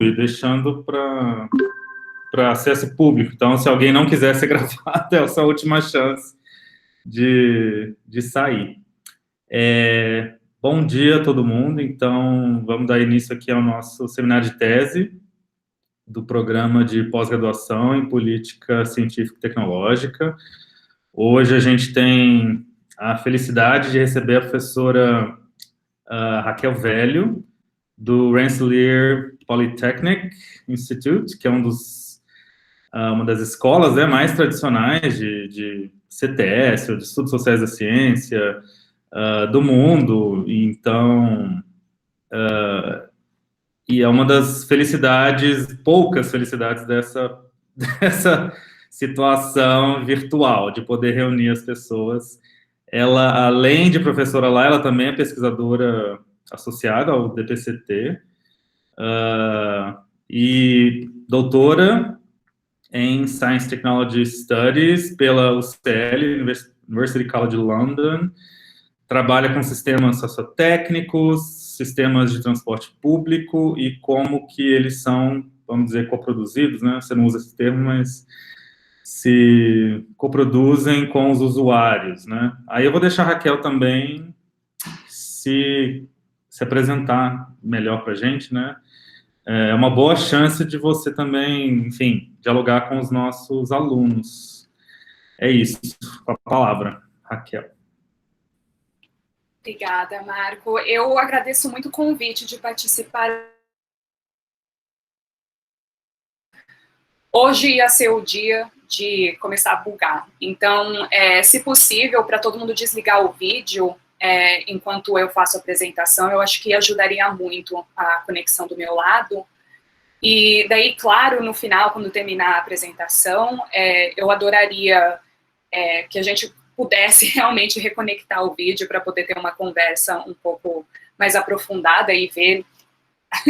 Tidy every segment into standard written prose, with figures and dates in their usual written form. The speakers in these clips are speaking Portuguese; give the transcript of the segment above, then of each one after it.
e deixando para acesso público. Então, se alguém não quiser ser gravado, é a sua última chance de sair. Bom dia a todo mundo. Então, vamos dar início aqui ao nosso seminário de tese do programa de pós-graduação em Política Científica e Tecnológica. Hoje a gente tem a felicidade de receber a professora Raquel Velho, do Rensselaer Polytechnic Institute, que é uma das escolas mais tradicionais de CTS, ou de Estudos Sociais da Ciência, do mundo. Então, e é uma das poucas felicidades dessa situação virtual, de poder reunir as pessoas. Ela, além de professora lá, ela também é pesquisadora associada ao DPCT, e doutora em Science Technology Studies pela UCL, University College London. Trabalha com sistemas sociotécnicos, sistemas de transporte público e como que eles são, vamos dizer, coproduzidos, né? Você não usa esse termo, mas se coproduzem com os usuários, né? Aí eu vou deixar a Raquel também se apresentar melhor para a gente, né? É uma boa chance de você também, enfim, dialogar com os nossos alunos. É isso, com a palavra, Raquel. Obrigada, Marco. Eu agradeço muito o convite de participar. Hoje ia ser o dia de começar a bugar. Então, se possível, para todo mundo desligar o vídeo enquanto eu faço a apresentação, eu acho que ajudaria muito a conexão do meu lado. E daí, claro, no final, quando terminar a apresentação, eu adoraria que a gente pudesse realmente reconectar o vídeo para poder ter uma conversa um pouco mais aprofundada e ver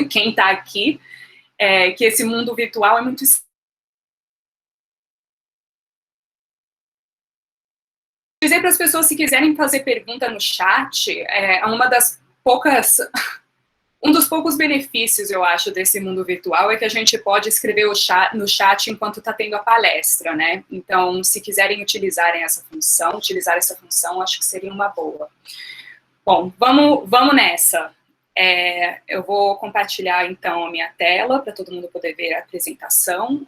quem está aqui, que esse mundo virtual é muito... Dizer para as pessoas, se quiserem fazer pergunta no chat, um dos poucos benefícios, eu acho, desse mundo virtual é que a gente pode escrever no chat enquanto está tendo a palestra, né? Então, se quiserem utilizar essa função, acho que seria uma boa. Bom, vamos nessa. Eu vou compartilhar, então, a minha tela para todo mundo poder ver a apresentação.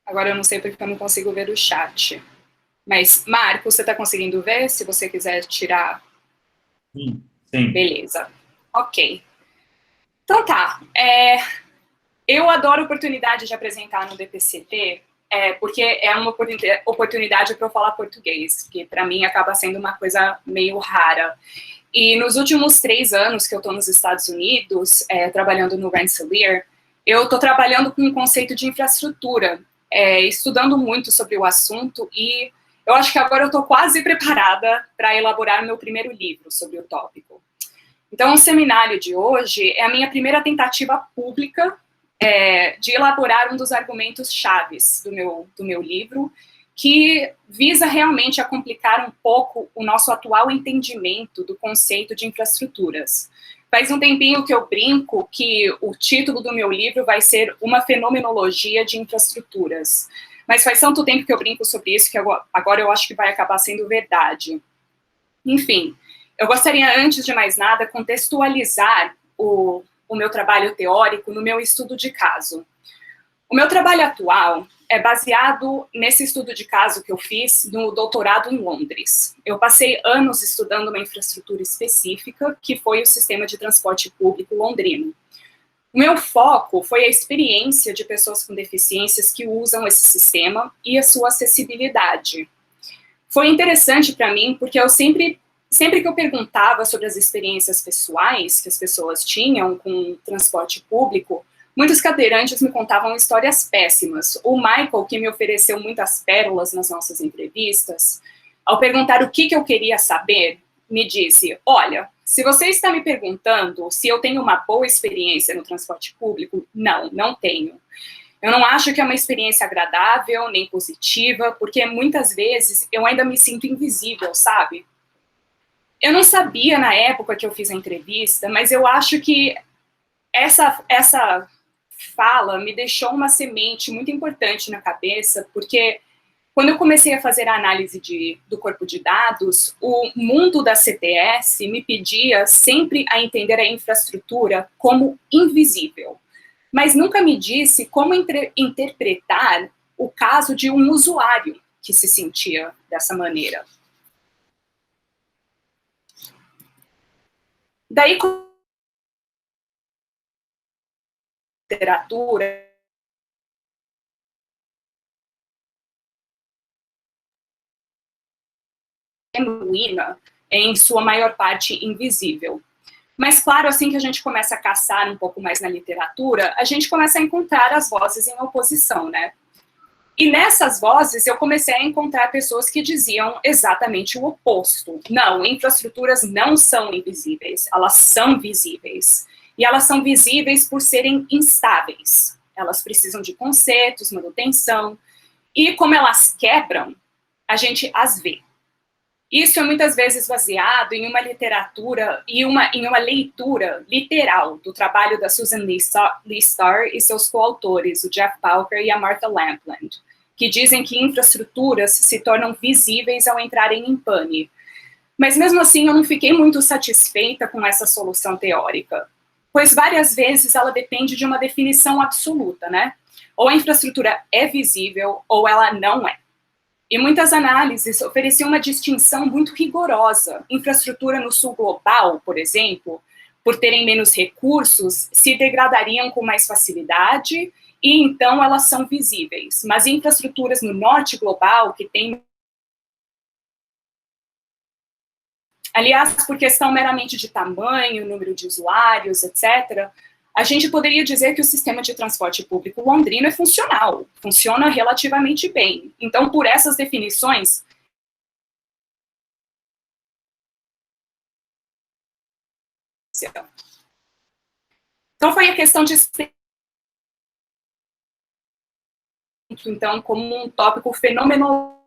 Agora eu não sei porque eu não consigo ver o chat. Mas, Marco, você está conseguindo ver? Se você quiser tirar... Sim. Beleza. Ok. Então tá. Eu adoro a oportunidade de apresentar no DPCT, porque é uma oportunidade para eu falar português, que para mim acaba sendo uma coisa meio rara. E nos últimos 3 anos que eu estou nos Estados Unidos, trabalhando no Rensselaer, eu estou trabalhando com o conceito de infraestrutura, estudando muito sobre o assunto, e eu acho que agora eu estou quase preparada para elaborar meu primeiro livro sobre o tópico. Então, o seminário de hoje é a minha primeira tentativa pública de elaborar um dos argumentos chaves do meu livro, que visa realmente a complicar um pouco o nosso atual entendimento do conceito de infraestruturas. Faz um tempinho que eu brinco que o título do meu livro vai ser Uma Fenomenologia de Infraestruturas. Mas faz tanto tempo que eu brinco sobre isso que agora eu acho que vai acabar sendo verdade. Enfim, eu gostaria, antes de mais nada, contextualizar o meu trabalho teórico no meu estudo de caso. O meu trabalho atual é baseado nesse estudo de caso que eu fiz no doutorado em Londres. Eu passei anos estudando uma infraestrutura específica, que foi o sistema de transporte público londrino. O meu foco foi a experiência de pessoas com deficiências que usam esse sistema e a sua acessibilidade. Foi interessante para mim, porque eu sempre que eu perguntava sobre as experiências pessoais que as pessoas tinham com o transporte público, muitos cadeirantes me contavam histórias péssimas. O Michael, que me ofereceu muitas pérolas nas nossas entrevistas, ao perguntar o que eu queria saber, me disse: olha, se você está me perguntando se eu tenho uma boa experiência no transporte público, não tenho. Eu não acho que é uma experiência agradável, nem positiva, porque muitas vezes eu ainda me sinto invisível, sabe? Eu não sabia na época que eu fiz a entrevista, mas eu acho que essa fala me deixou uma semente muito importante na cabeça, porque quando eu comecei a fazer a análise do corpo de dados, o mundo da CTS me pedia sempre a entender a infraestrutura como invisível, mas nunca me disse como interpretar o caso de um usuário que se sentia dessa maneira. Daí, com a literatura, genuína, em sua maior parte invisível. Mas, claro, assim que a gente começa a caçar um pouco mais na literatura, a gente começa a encontrar as vozes em oposição, né? E nessas vozes eu comecei a encontrar pessoas que diziam exatamente o oposto. Não, infraestruturas não são invisíveis, elas são visíveis. E elas são visíveis por serem instáveis. Elas precisam de consertos, manutenção. E como elas quebram, a gente as vê. Isso é muitas vezes baseado em uma literatura e em uma leitura literal do trabalho da Susan Lee Starr e seus coautores, o Jeff Pauker e a Martha Lampland, que dizem que infraestruturas se tornam visíveis ao entrarem em pane. Mas mesmo assim eu não fiquei muito satisfeita com essa solução teórica, pois várias vezes ela depende de uma definição absoluta, né? Ou a infraestrutura é visível ou ela não é. E muitas análises ofereciam uma distinção muito rigorosa. Infraestrutura no sul global, por exemplo, por terem menos recursos, se degradariam com mais facilidade e então elas são visíveis. Mas infraestruturas no norte global, que tem... Aliás, por questão meramente de tamanho, número de usuários, etc., a gente poderia dizer que o sistema de transporte público londrino é funcional, funciona relativamente bem. Então, por essas definições, então foi a questão de então como um tópico fenomenológico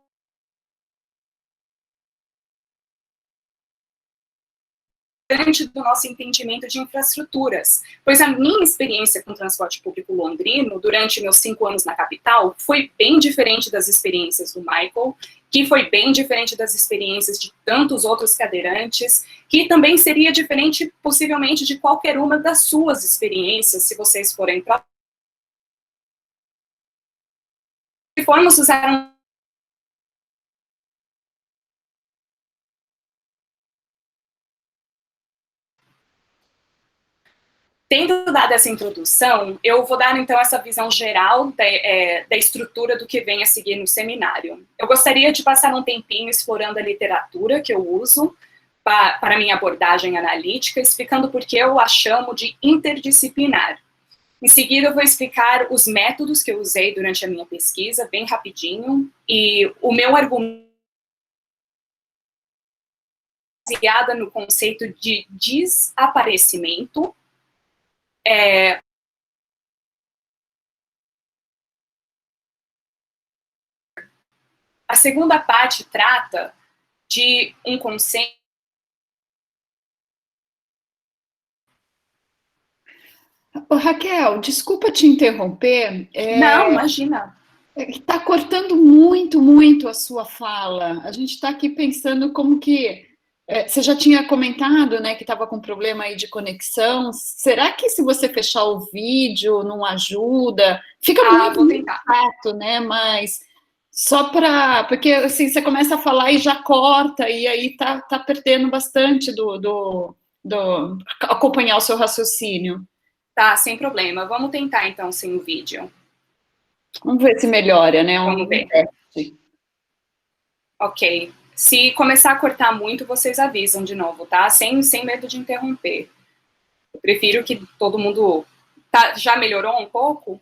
do nosso entendimento de infraestruturas, pois a minha experiência com transporte público londrino, durante meus 5 anos na capital, foi bem diferente das experiências do Michael, que foi bem diferente das experiências de tantos outros cadeirantes, que também seria diferente, possivelmente, de qualquer uma das suas experiências, se vocês forem para... Se formos usar um... Tendo dado essa introdução, eu vou dar, então, essa visão geral da estrutura do que vem a seguir no seminário. Eu gostaria de passar um tempinho explorando a literatura que eu uso para minha abordagem analítica, explicando por que eu a chamo de interdisciplinar. Em seguida, eu vou explicar os métodos que eu usei durante a minha pesquisa, bem rapidinho, e o meu argumento baseado no conceito de desaparecimento. A segunda parte trata de um conceito... Raquel, desculpa te interromper. Não, imagina. Está cortando muito, muito a sua fala. A gente está aqui pensando como que... você já tinha comentado, né, que estava com problema aí de conexão. Será que se você fechar o vídeo não ajuda? Fica muito chato, né? Mas só para... Porque assim, você começa a falar e já corta, e aí tá perdendo bastante do acompanhar o seu raciocínio. Tá, sem problema. Vamos tentar, então, sem o vídeo. Vamos ver se melhora, né? Vamos ver. Ok. Se começar a cortar muito, vocês avisam de novo, tá? Sem medo de interromper. Eu prefiro que todo mundo... já melhorou um pouco?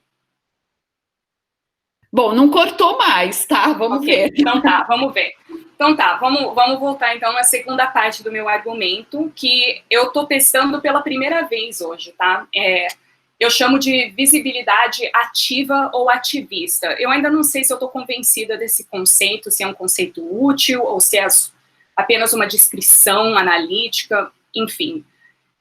Bom, não cortou mais, tá? Vamos ver. Então tá, vamos ver. Então tá, vamos voltar então na segunda parte do meu argumento, que eu tô testando pela primeira vez hoje, tá? eu chamo de visibilidade ativa ou ativista. Eu ainda não sei se eu estou convencida desse conceito, se é um conceito útil ou se é apenas uma descrição analítica, enfim.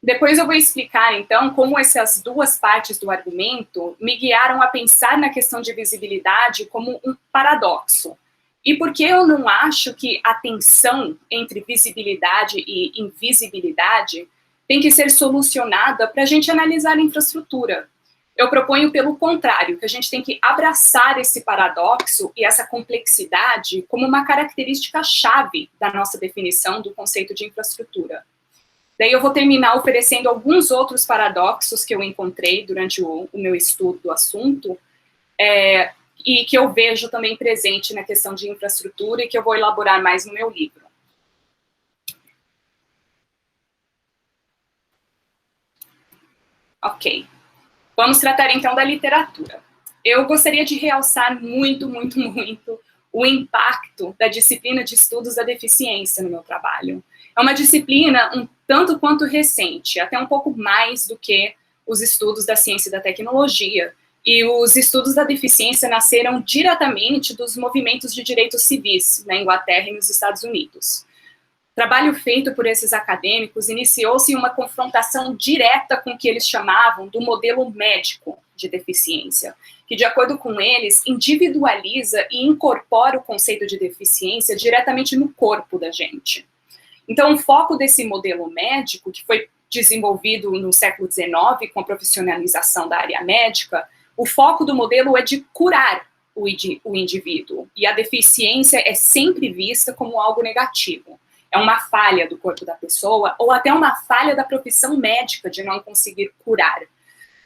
Depois eu vou explicar, então, como essas duas partes do argumento me guiaram a pensar na questão de visibilidade como um paradoxo. E por que eu não acho que a tensão entre visibilidade e invisibilidade tem que ser solucionada para a gente analisar a infraestrutura. Eu proponho, pelo contrário, que a gente tem que abraçar esse paradoxo e essa complexidade como uma característica-chave da nossa definição do conceito de infraestrutura. Daí eu vou terminar oferecendo alguns outros paradoxos que eu encontrei durante o meu estudo do assunto, e que eu vejo também presente na questão de infraestrutura e que eu vou elaborar mais no meu livro. Ok. Vamos tratar então da literatura. Eu gostaria de realçar muito o impacto da disciplina de estudos da deficiência no meu trabalho. É uma disciplina um tanto quanto recente, até um pouco mais do que os estudos da ciência e da tecnologia. E os estudos da deficiência nasceram diretamente dos movimentos de direitos civis na Inglaterra e nos Estados Unidos. O trabalho feito por esses acadêmicos iniciou-se em uma confrontação direta com o que eles chamavam do modelo médico de deficiência, que, de acordo com eles, individualiza e incorpora o conceito de deficiência diretamente no corpo da gente. Então, o foco desse modelo médico, que foi desenvolvido no século XIX com a profissionalização da área médica, o foco do modelo é de curar o indivíduo, e a deficiência é sempre vista como algo negativo. É uma falha do corpo da pessoa, ou até uma falha da profissão médica de não conseguir curar.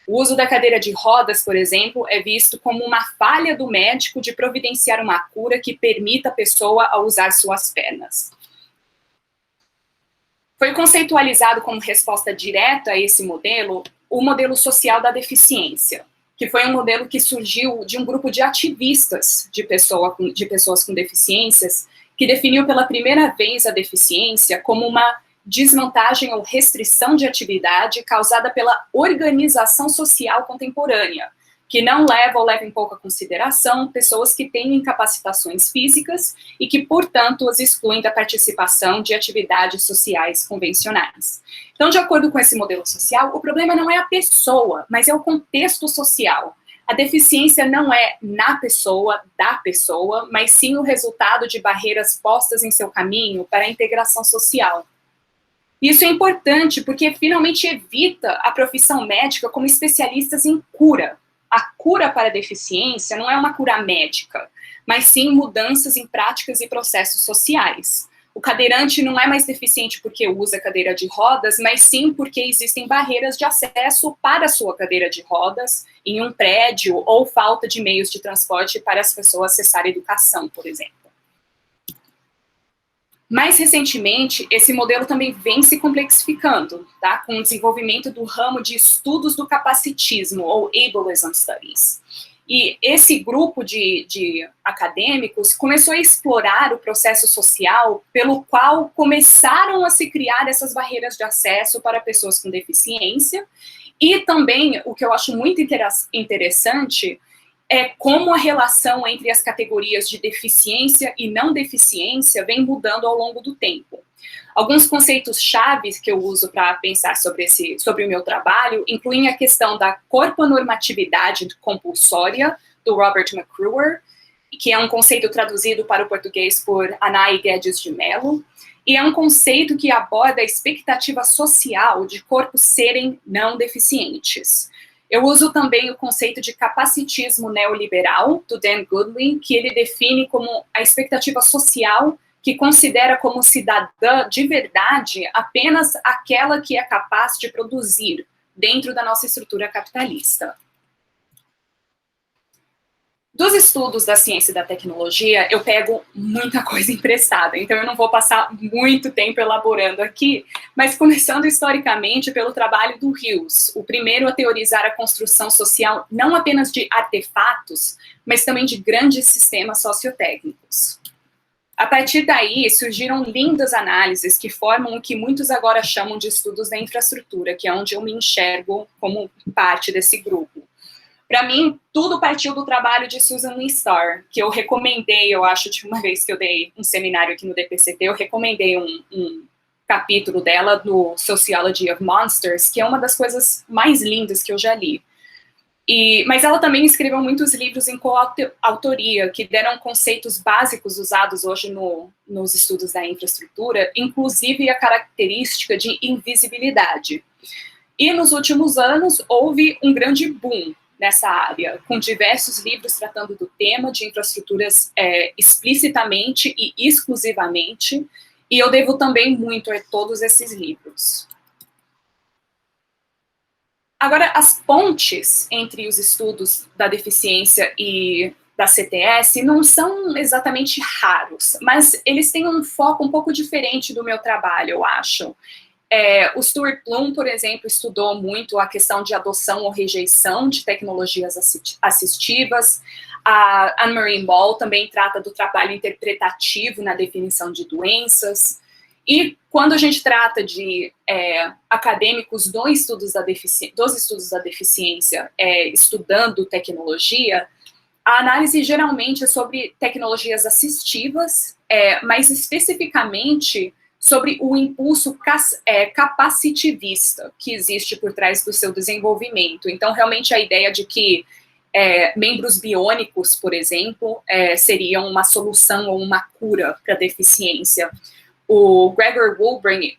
O uso da cadeira de rodas, por exemplo, é visto como uma falha do médico de providenciar uma cura que permita a pessoa a usar suas pernas. Foi conceitualizado como resposta direta a esse modelo, o modelo social da deficiência, que foi um modelo que surgiu de um grupo de ativistas de pessoas com deficiências, que definiu pela primeira vez a deficiência como uma desvantagem ou restrição de atividade causada pela organização social contemporânea, que não leva ou leva em pouca consideração pessoas que têm incapacitações físicas e que, portanto, as excluem da participação de atividades sociais convencionais. Então, de acordo com esse modelo social, o problema não é a pessoa, mas é o contexto social. A deficiência não é na pessoa, da pessoa, mas sim o resultado de barreiras postas em seu caminho para a integração social. Isso é importante porque finalmente evita a profissão médica como especialistas em cura. A cura para a deficiência não é uma cura médica, mas sim mudanças em práticas e processos sociais. O cadeirante não é mais deficiente porque usa cadeira de rodas, mas sim porque existem barreiras de acesso para a sua cadeira de rodas em um prédio ou falta de meios de transporte para as pessoas acessarem a educação, por exemplo. Mais recentemente, esse modelo também vem se complexificando, tá? Com o desenvolvimento do ramo de estudos do capacitismo, ou ableism studies. E esse grupo de acadêmicos começou a explorar o processo social pelo qual começaram a se criar essas barreiras de acesso para pessoas com deficiência, e também, o que eu acho muito interessante, é como a relação entre as categorias de deficiência e não deficiência vem mudando ao longo do tempo. Alguns conceitos chaves que eu uso para pensar sobre o meu trabalho incluem a questão da corponormatividade compulsória, do Robert McCruer, que é um conceito traduzido para o português por Anai Guedes de Mello, e é um conceito que aborda a expectativa social de corpos serem não deficientes. Eu uso também o conceito de capacitismo neoliberal, do Dan Goodwin, que ele define como a expectativa social que considera como cidadã de verdade apenas aquela que é capaz de produzir dentro da nossa estrutura capitalista. Dos estudos da ciência e da tecnologia, eu pego muita coisa emprestada, então eu não vou passar muito tempo elaborando aqui, mas começando historicamente pelo trabalho do Hughes, o primeiro a teorizar a construção social não apenas de artefatos, mas também de grandes sistemas sociotécnicos. A partir daí, surgiram lindas análises que formam o que muitos agora chamam de estudos da infraestrutura, que é onde eu me enxergo como parte desse grupo. Para mim, tudo partiu do trabalho de Susan Lee Starr, que eu recomendei, eu acho, de uma vez que eu dei um seminário aqui no DPCT, eu recomendei um capítulo dela no Sociology of Monsters, que é uma das coisas mais lindas que eu já li. Mas ela também escreveu muitos livros em coautoria, que deram conceitos básicos usados hoje nos estudos da infraestrutura, inclusive a característica de invisibilidade. E nos últimos anos, houve um grande boom nessa área, com diversos livros tratando do tema de infraestruturas explicitamente e exclusivamente, e eu devo também muito a todos esses livros. Agora, as pontes entre os estudos da deficiência e da CTS não são exatamente raros, mas eles têm um foco um pouco diferente do meu trabalho, eu acho. O Stuart Bloom, por exemplo, estudou muito a questão de adoção ou rejeição de tecnologias assistivas. A Anne-Marie Moll também trata do trabalho interpretativo na definição de doenças. E quando a gente trata de acadêmicos dos estudos da deficiência estudando tecnologia, a análise geralmente é sobre tecnologias assistivas, mas especificamente sobre o impulso capacitivista que existe por trás do seu desenvolvimento. Então, realmente, a ideia de que membros biônicos, por exemplo, seriam uma solução ou uma cura para a deficiência. O Gregor Wolbring,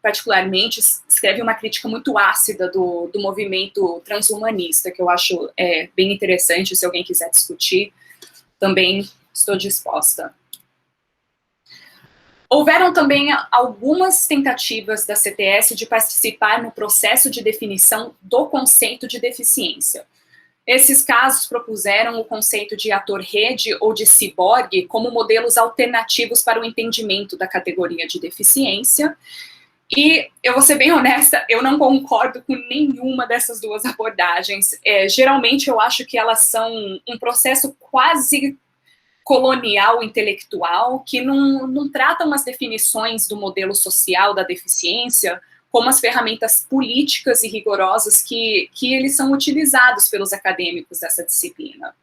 particularmente, escreve uma crítica muito ácida do movimento transhumanista, que eu acho bem interessante, se alguém quiser discutir, também estou disposta. Houveram também algumas tentativas da CTS de participar no processo de definição do conceito de deficiência. Esses casos propuseram o conceito de ator-rede ou de ciborgue como modelos alternativos para o entendimento da categoria de deficiência. E eu vou ser bem honesta, eu não concordo com nenhuma dessas duas abordagens. Geralmente eu acho que elas são um processo quase colonial intelectual, que não tratam as definições do modelo social da deficiência como as ferramentas políticas e rigorosas que eles são utilizados pelos acadêmicos dessa disciplina.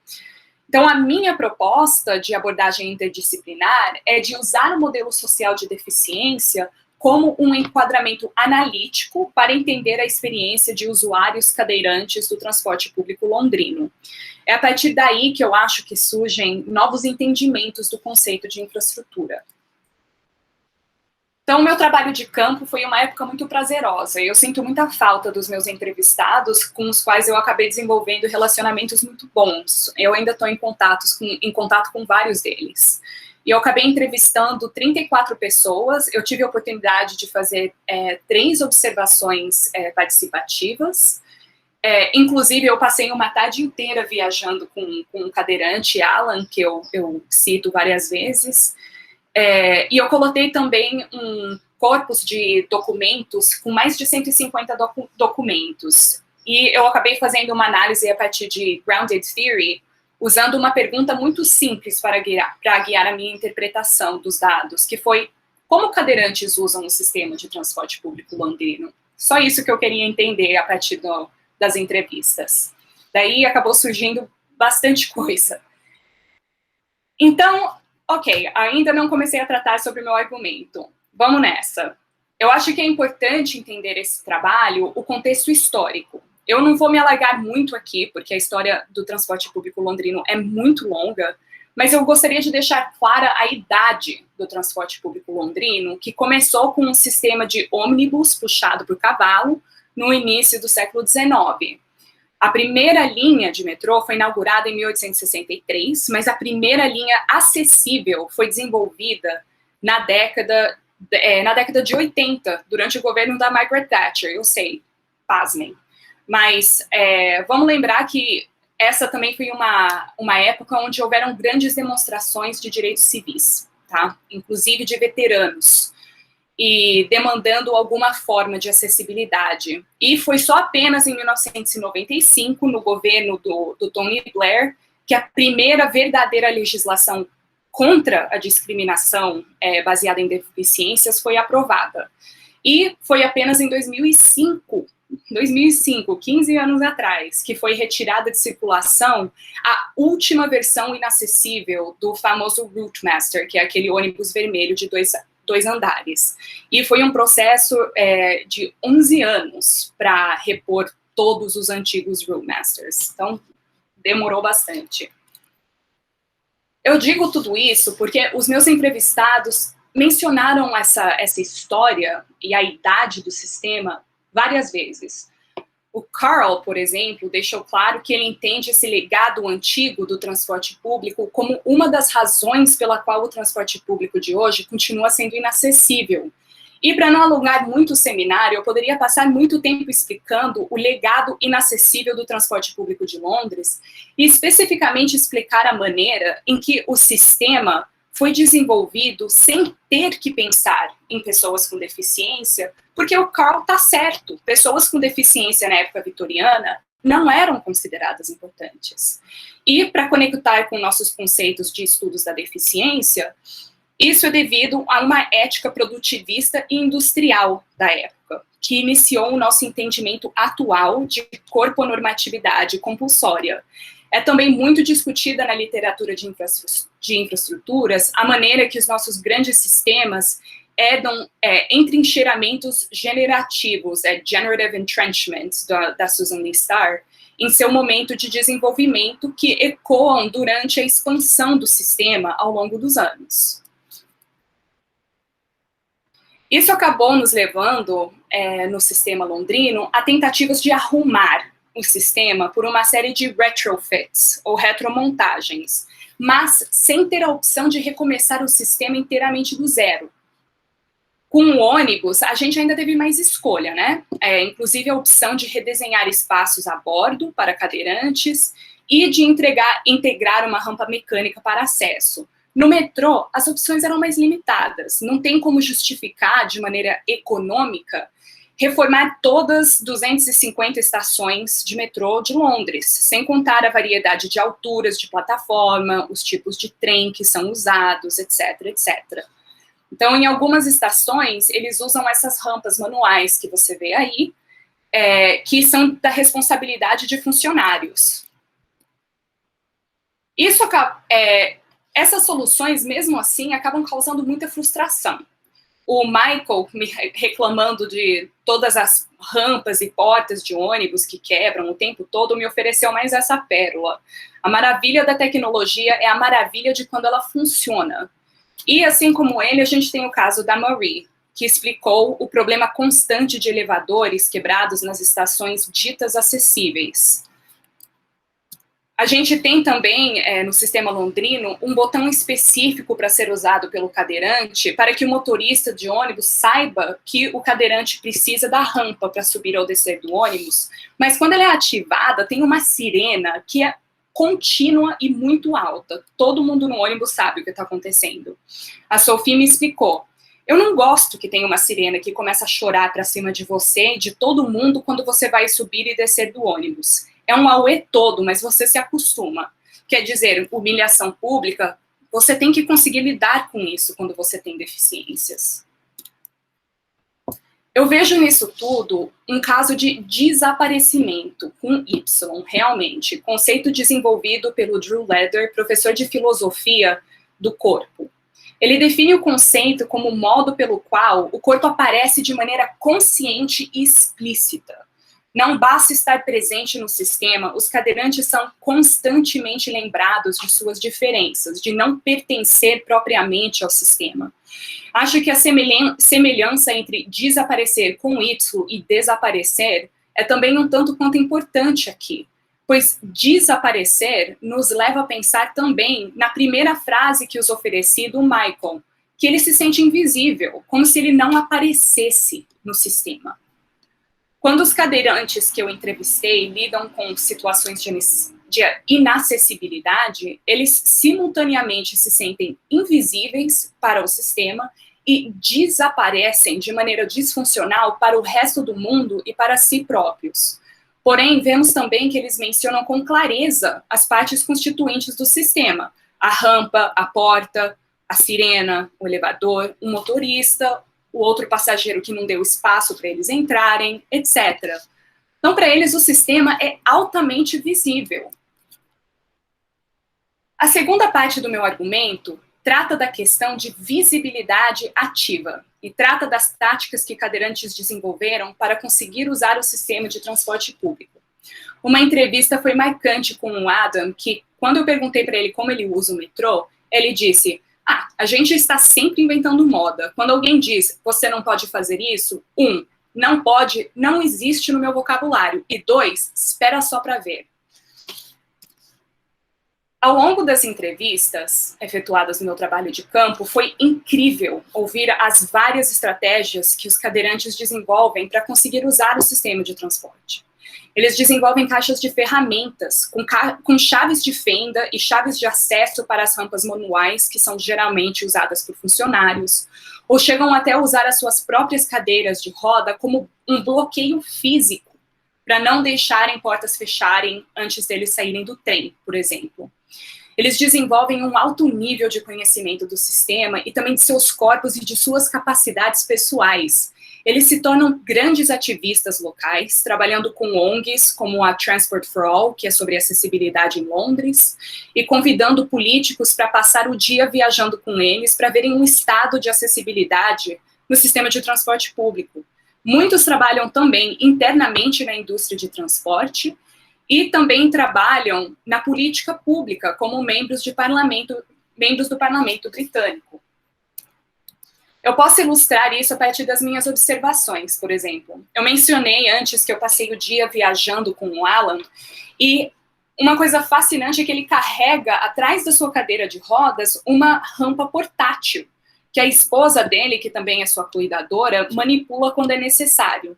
Então, a minha proposta de abordagem interdisciplinar é de usar o modelo social de deficiência como um enquadramento analítico para entender a experiência de usuários cadeirantes do transporte público londrino. É a partir daí que eu acho que surgem novos entendimentos do conceito de infraestrutura. Então, o meu trabalho de campo foi uma época muito prazerosa, e eu sinto muita falta dos meus entrevistados, com os quais eu acabei desenvolvendo relacionamentos muito bons. Eu ainda estou em contato com vários deles. E eu acabei entrevistando 34 pessoas, eu tive a oportunidade de fazer 3 observações participativas. Inclusive, eu passei uma tarde inteira viajando com um cadeirante, Alan, que eu cito várias vezes. E eu coloquei também um corpus de documentos com mais de 150 documentos. E eu acabei fazendo uma análise a partir de Grounded Theory, usando uma pergunta muito simples para guiar a minha interpretação dos dados, que foi: como cadeirantes usam o sistema de transporte público londrino? Só isso que eu queria entender a partir das entrevistas. Daí acabou surgindo bastante coisa. Então, ok, ainda não comecei a tratar sobre o meu argumento. Vamos nessa. Eu acho que é importante entender esse trabalho, o contexto histórico. Eu não vou me alargar muito aqui, porque a história do transporte público londrino é muito longa, mas eu gostaria de deixar clara a idade do transporte público londrino, que começou com um sistema de ônibus puxado por cavalo no início do século XIX. A primeira linha de metrô foi inaugurada em 1863, mas a primeira linha acessível foi desenvolvida na década de 80, durante o governo da Margaret Thatcher. Eu sei, pasmem. Mas vamos lembrar que essa também foi uma época onde houveram grandes demonstrações de direitos civis, tá? Inclusive de veteranos, e demandando alguma forma de acessibilidade. E foi só apenas em 1995, no governo do Tony Blair, que a primeira verdadeira legislação contra a discriminação baseada em deficiências foi aprovada. E foi apenas em 2005, 15 anos atrás, que foi retirada de circulação a última versão inacessível do famoso Routemaster, que é aquele ônibus vermelho de dois andares. E foi um processo de 11 anos para repor todos os antigos Routemasters. Então, demorou bastante. Eu digo tudo isso porque os meus entrevistados mencionaram essa história e a idade do sistema várias vezes. O Carl, por exemplo, deixou claro que ele entende esse legado antigo do transporte público como uma das razões pela qual o transporte público de hoje continua sendo inacessível. E para não alongar muito o seminário, eu poderia passar muito tempo explicando o legado inacessível do transporte público de Londres e especificamente explicar a maneira em que o sistema foi desenvolvido sem ter que pensar em pessoas com deficiência, porque o Carl está certo, pessoas com deficiência na época vitoriana não eram consideradas importantes. E para conectar com nossos conceitos de estudos da deficiência, isso é devido a uma ética produtivista e industrial da época, que iniciou o nosso entendimento atual de corponormatividade compulsória. É também muito discutida na literatura de infraestruturas a maneira que os nossos grandes sistemas herdam entrincheiramentos generativos, generative entrenchment, da Susan Lee Starr, em seu momento de desenvolvimento que ecoam durante a expansão do sistema ao longo dos anos. Isso acabou nos levando, no sistema londrino, a tentativas de arrumar o sistema por uma série de retrofits, ou retromontagens, mas sem ter a opção de recomeçar o sistema inteiramente do zero. Com o ônibus, a gente ainda teve mais escolha, né? Inclusive a opção de redesenhar espaços a bordo para cadeirantes e de integrar uma rampa mecânica para acesso. No metrô, as opções eram mais limitadas. Não tem como justificar, de maneira econômica, reformar todas 250 estações de metrô de Londres, sem contar a variedade de alturas de plataforma, os tipos de trem que são usados, etc, etc. Então, em algumas estações, eles usam essas rampas manuais que você vê aí, que são da responsabilidade de funcionários. Essas soluções, mesmo assim, acabam causando muita frustração. O Michael, me reclamando de todas as rampas e portas de ônibus que quebram o tempo todo, me ofereceu mais essa pérola. A maravilha da tecnologia é a maravilha de quando ela funciona. E, assim como ele, a gente tem o caso da Marie, que explicou o problema constante de elevadores quebrados nas estações ditas acessíveis. A gente tem também, no sistema londrino, um botão específico para ser usado pelo cadeirante, para que o motorista de ônibus saiba que o cadeirante precisa da rampa para subir ou descer do ônibus, mas quando ela é ativada, tem uma sirena que é contínua e muito alta. Todo mundo no ônibus sabe o que está acontecendo. A Sophie me explicou. Eu não gosto que tenha uma sirena que começa a chorar para cima de você e de todo mundo quando você vai subir e descer do ônibus. É um auê todo, mas você se acostuma. Quer dizer, humilhação pública, você tem que conseguir lidar com isso quando você tem deficiências. Eu vejo nisso tudo um caso de desaparecimento, com Y, realmente. Conceito desenvolvido pelo Drew Leder, professor de filosofia do corpo. Ele define o conceito como o modo pelo qual o corpo aparece de maneira consciente e explícita. Não basta estar presente no sistema, os cadeirantes são constantemente lembrados de suas diferenças, de não pertencer propriamente ao sistema. Acho que a semelhança entre desaparecer com Y e desaparecer é também um tanto quanto importante aqui, pois desaparecer nos leva a pensar também na primeira frase que os ofereci do Michael, que ele se sente invisível, como se ele não aparecesse no sistema. Quando os cadeirantes que eu entrevistei lidam com situações de inacessibilidade, eles simultaneamente se sentem invisíveis para o sistema e desaparecem de maneira disfuncional para o resto do mundo e para si próprios. Porém, vemos também que eles mencionam com clareza as partes constituintes do sistema, a rampa, a porta, a sirena, o elevador, o motorista, o outro passageiro que não deu espaço para eles entrarem, etc. Então, para eles, o sistema é altamente visível. A segunda parte do meu argumento trata da questão de visibilidade ativa e trata das táticas que cadeirantes desenvolveram para conseguir usar o sistema de transporte público. Uma entrevista foi marcante com o Adam, que, quando eu perguntei para ele como ele usa o metrô, ele disse: a gente está sempre inventando moda. Quando alguém diz, você não pode fazer isso, 1, não pode, não existe no meu vocabulário, e 2, espera só para ver. Ao longo das entrevistas efetuadas no meu trabalho de campo, foi incrível ouvir as várias estratégias que os cadeirantes desenvolvem para conseguir usar o sistema de transporte. Eles desenvolvem caixas de ferramentas com chaves de fenda e chaves de acesso para as rampas manuais, que são geralmente usadas por funcionários, ou chegam até a usar as suas próprias cadeiras de roda como um bloqueio físico, para não deixarem portas fecharem antes deles saírem do trem, por exemplo. Eles desenvolvem um alto nível de conhecimento do sistema e também de seus corpos e de suas capacidades pessoais. Eles se tornam grandes ativistas locais, trabalhando com ONGs, como a Transport for All, que é sobre acessibilidade em Londres, e convidando políticos para passar o dia viajando com eles para verem um estado de acessibilidade no sistema de transporte público. Muitos trabalham também internamente na indústria de transporte e também trabalham na política pública como membros do parlamento britânico. Eu posso ilustrar isso a partir das minhas observações, por exemplo. Eu mencionei antes que eu passei o dia viajando com o Alan, e uma coisa fascinante é que ele carrega atrás da sua cadeira de rodas uma rampa portátil, que a esposa dele, que também é sua cuidadora, manipula quando é necessário.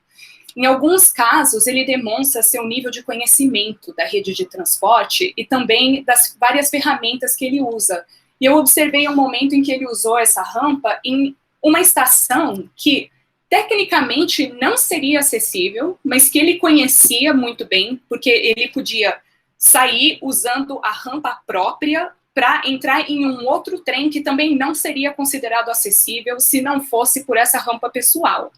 Em alguns casos, ele demonstra seu nível de conhecimento da rede de transporte e também das várias ferramentas que ele usa. E eu observei um momento em que ele usou essa rampa em uma estação que, tecnicamente, não seria acessível, mas que ele conhecia muito bem, porque ele podia sair usando a rampa própria para entrar em um outro trem que também não seria considerado acessível se não fosse por essa rampa pessoal.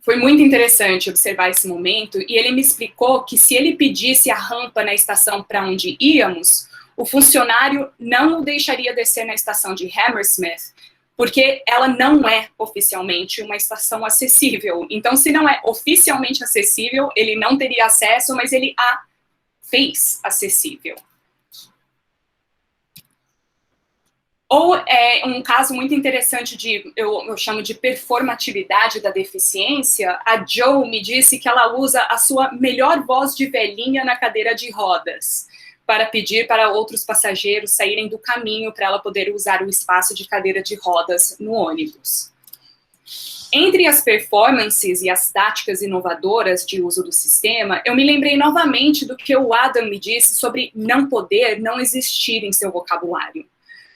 Foi muito interessante observar esse momento, e ele me explicou que se ele pedisse a rampa na estação para onde íamos, o funcionário não o deixaria descer na estação de Hammersmith, porque ela não é oficialmente uma estação acessível. Então, se não é oficialmente acessível, ele não teria acesso, mas ele a fez acessível. Ou é um caso muito interessante de, eu chamo de performatividade da deficiência. A Jo me disse que ela usa a sua melhor voz de velhinha na cadeira de rodas para pedir para outros passageiros saírem do caminho para ela poder usar o espaço de cadeira de rodas no ônibus. Entre as performances e as táticas inovadoras de uso do sistema, eu me lembrei novamente do que o Adam me disse sobre não poder não existir em seu vocabulário.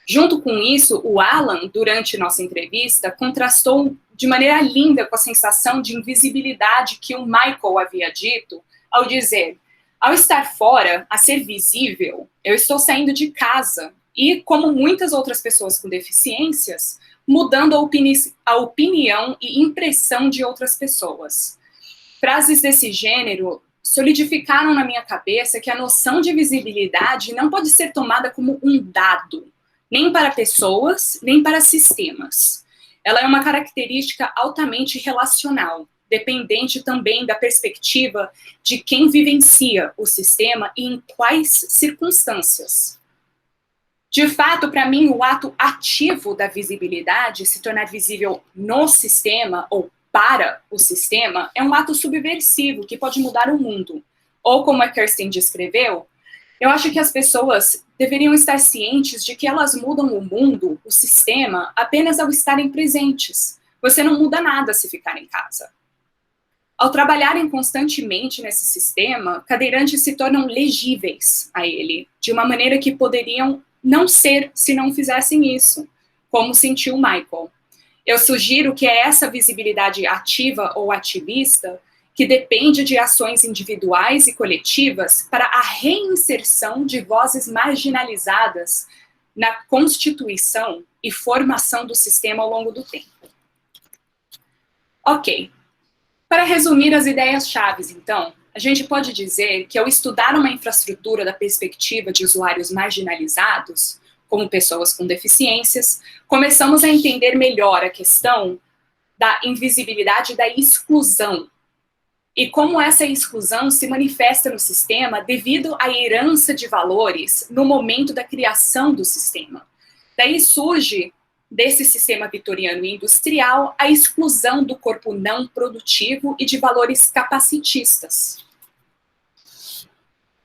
Junto com isso, o Alan, durante nossa entrevista, contrastou de maneira linda com a sensação de invisibilidade que o Michael havia dito ao dizer: ao estar fora, a ser visível, eu estou saindo de casa e, como muitas outras pessoas com deficiências, mudando a opinião e impressão de outras pessoas. Frases desse gênero solidificaram na minha cabeça que a noção de visibilidade não pode ser tomada como um dado, nem para pessoas, nem para sistemas. Ela é uma característica altamente relacional, dependente também da perspectiva de quem vivencia o sistema e em quais circunstâncias. De fato, para mim, o ato ativo da visibilidade, se tornar visível no sistema ou para o sistema, é um ato subversivo que pode mudar o mundo. Ou, como a Kirsten descreveu, eu acho que as pessoas deveriam estar cientes de que elas mudam o mundo, o sistema, apenas ao estarem presentes. Você não muda nada se ficar em casa. Ao trabalharem constantemente nesse sistema, cadeirantes se tornam legíveis a ele, de uma maneira que poderiam não ser se não fizessem isso, como sentiu o Michael. Eu sugiro que essa visibilidade ativa ou ativista que depende de ações individuais e coletivas para a reinserção de vozes marginalizadas na constituição e formação do sistema ao longo do tempo. Ok. Para resumir as ideias-chave, então, a gente pode dizer que ao estudar uma infraestrutura da perspectiva de usuários marginalizados, como pessoas com deficiências, começamos a entender melhor a questão da invisibilidade e da exclusão, e como essa exclusão se manifesta no sistema devido à herança de valores no momento da criação do sistema. Daí surge, desse sistema vitoriano e industrial, a exclusão do corpo não produtivo e de valores capacitistas.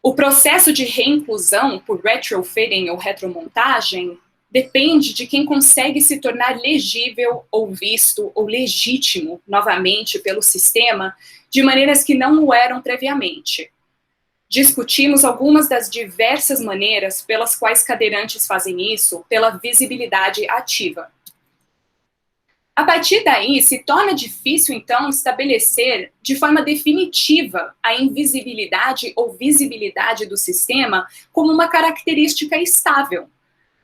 O processo de reinclusão por retrofitting ou retromontagem depende de quem consegue se tornar legível ou visto ou legítimo novamente pelo sistema de maneiras que não o eram previamente. Discutimos algumas das diversas maneiras pelas quais cadeirantes fazem isso pela visibilidade ativa. A partir daí, se torna difícil, então, estabelecer de forma definitiva a invisibilidade ou visibilidade do sistema como uma característica estável.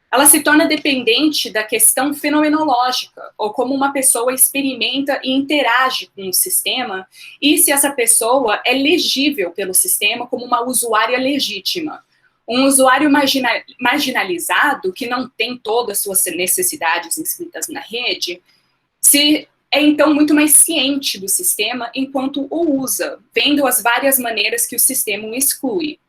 Ela se torna dependente da questão fenomenológica, ou como uma pessoa experimenta e interage com o sistema, e se essa pessoa é legível pelo sistema como uma usuária legítima. Um usuário marginalizado, que não tem todas as suas necessidades inscritas na rede, se é então muito mais ciente do sistema enquanto o usa, vendo as várias maneiras que o sistema o exclui.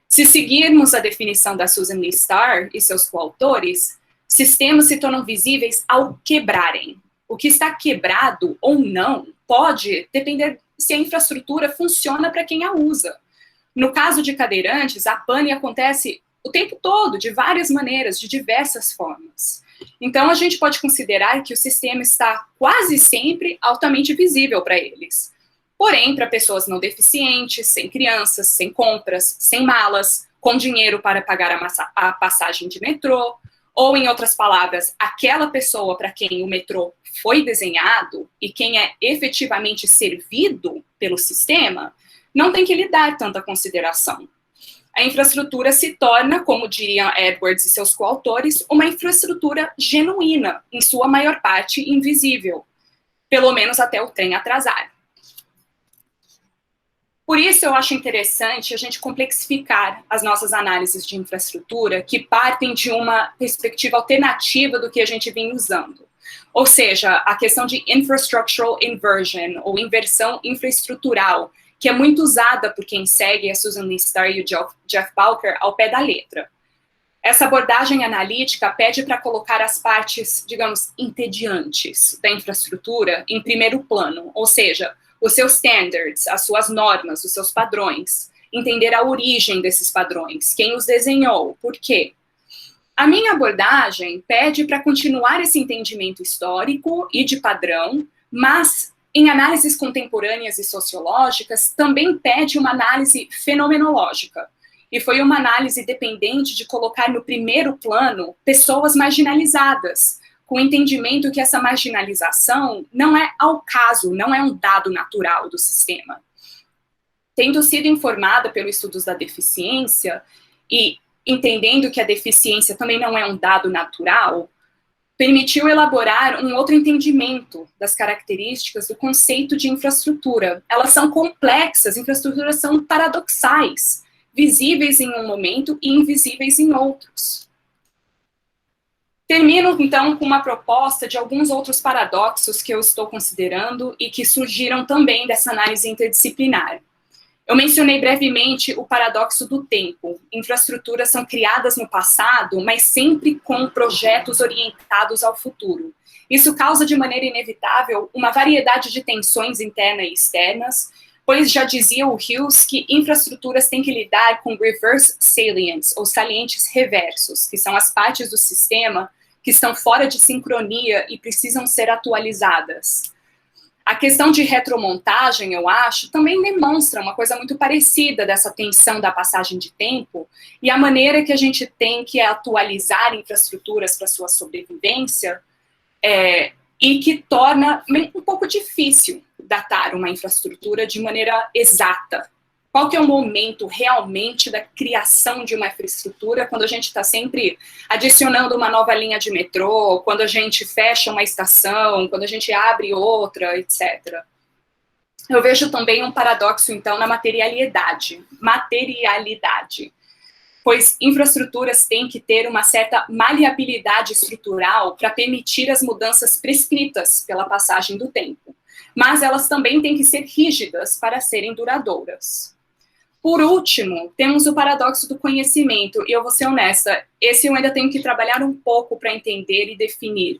Se seguirmos a definição da Susan Lee Starr e seus coautores, sistemas se tornam visíveis ao quebrarem. O que está quebrado ou não pode depender se a infraestrutura funciona para quem a usa. No caso de cadeirantes, a pane acontece o tempo todo, de várias maneiras, de diversas formas. Então, a gente pode considerar que o sistema está quase sempre altamente visível para eles. Porém, para pessoas não deficientes, sem crianças, sem compras, sem malas, com dinheiro para pagar a passagem de metrô, ou, em outras palavras, aquela pessoa para quem o metrô foi desenhado e quem é efetivamente servido pelo sistema, não tem que lhe dar tanta consideração. A infraestrutura se torna, como diriam Edwards e seus coautores, uma infraestrutura genuína, em sua maior parte invisível, pelo menos até o trem atrasar. Por isso, eu acho interessante a gente complexificar as nossas análises de infraestrutura que partem de uma perspectiva alternativa do que a gente vem usando. Ou seja, a questão de infrastructural inversion, ou inversão infraestrutural, que é muito usada por quem segue a Susan Lee Starr e o Jeff Balker ao pé da letra. Essa abordagem analítica pede para colocar as partes, digamos, entediantes da infraestrutura em primeiro plano, ou seja, os seus standards, as suas normas, os seus padrões, entender a origem desses padrões, quem os desenhou, por quê. A minha abordagem pede para continuar esse entendimento histórico e de padrão, mas em análises contemporâneas e sociológicas, também pede uma análise fenomenológica. E foi uma análise dependente de colocar no primeiro plano pessoas marginalizadas, com o entendimento que essa marginalização não é ao caso, não é um dado natural do sistema. Tendo sido informada pelos estudos da deficiência e entendendo que a deficiência também não é um dado natural, permitiu elaborar um outro entendimento das características do conceito de infraestrutura. Elas são complexas, infraestruturas são paradoxais, visíveis em um momento e invisíveis em outros. Termino, então, com uma proposta de alguns outros paradoxos que eu estou considerando e que surgiram também dessa análise interdisciplinar. Eu mencionei brevemente o paradoxo do tempo. Infraestruturas são criadas no passado, mas sempre com projetos orientados ao futuro. Isso causa de maneira inevitável uma variedade de tensões internas e externas, pois já dizia o Hughes que infraestruturas têm que lidar com reverse salients, ou salientes reversos, que são as partes do sistema que estão fora de sincronia e precisam ser atualizadas. A questão de retromontagem, eu acho, também demonstra uma coisa muito parecida dessa tensão da passagem de tempo e a maneira que a gente tem que atualizar infraestruturas para sua sobrevivência e que torna um pouco difícil datar uma infraestrutura de maneira exata. Qual que é o momento realmente da criação de uma infraestrutura, quando a gente está sempre adicionando uma nova linha de metrô, quando a gente fecha uma estação, quando a gente abre outra, etc. Eu vejo também um paradoxo, então, na materialidade, pois infraestruturas têm que ter uma certa maleabilidade estrutural para permitir as mudanças prescritas pela passagem do tempo, mas elas também têm que ser rígidas para serem duradouras. Por último, temos o paradoxo do conhecimento, e eu vou ser honesta, esse eu ainda tenho que trabalhar um pouco para entender e definir.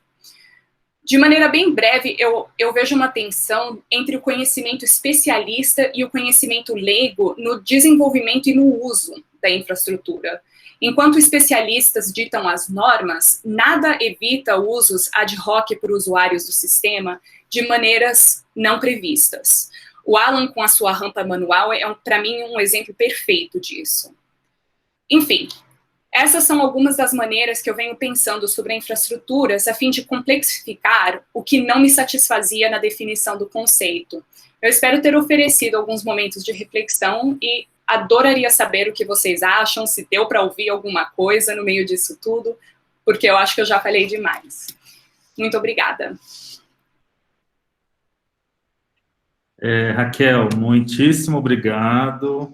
De maneira bem breve, eu vejo uma tensão entre o conhecimento especialista e o conhecimento leigo no desenvolvimento e no uso da infraestrutura. Enquanto especialistas ditam as normas, nada evita usos ad hoc por usuários do sistema de maneiras não previstas. O Alan, com a sua rampa manual, é, para mim, um exemplo perfeito disso. Enfim, essas são algumas das maneiras que eu venho pensando sobre infraestruturas a fim de complexificar o que não me satisfazia na definição do conceito. Eu espero ter oferecido alguns momentos de reflexão e adoraria saber o que vocês acham, se deu para ouvir alguma coisa no meio disso tudo, porque eu acho que eu já falei demais. Muito obrigada. Raquel, muitíssimo obrigado.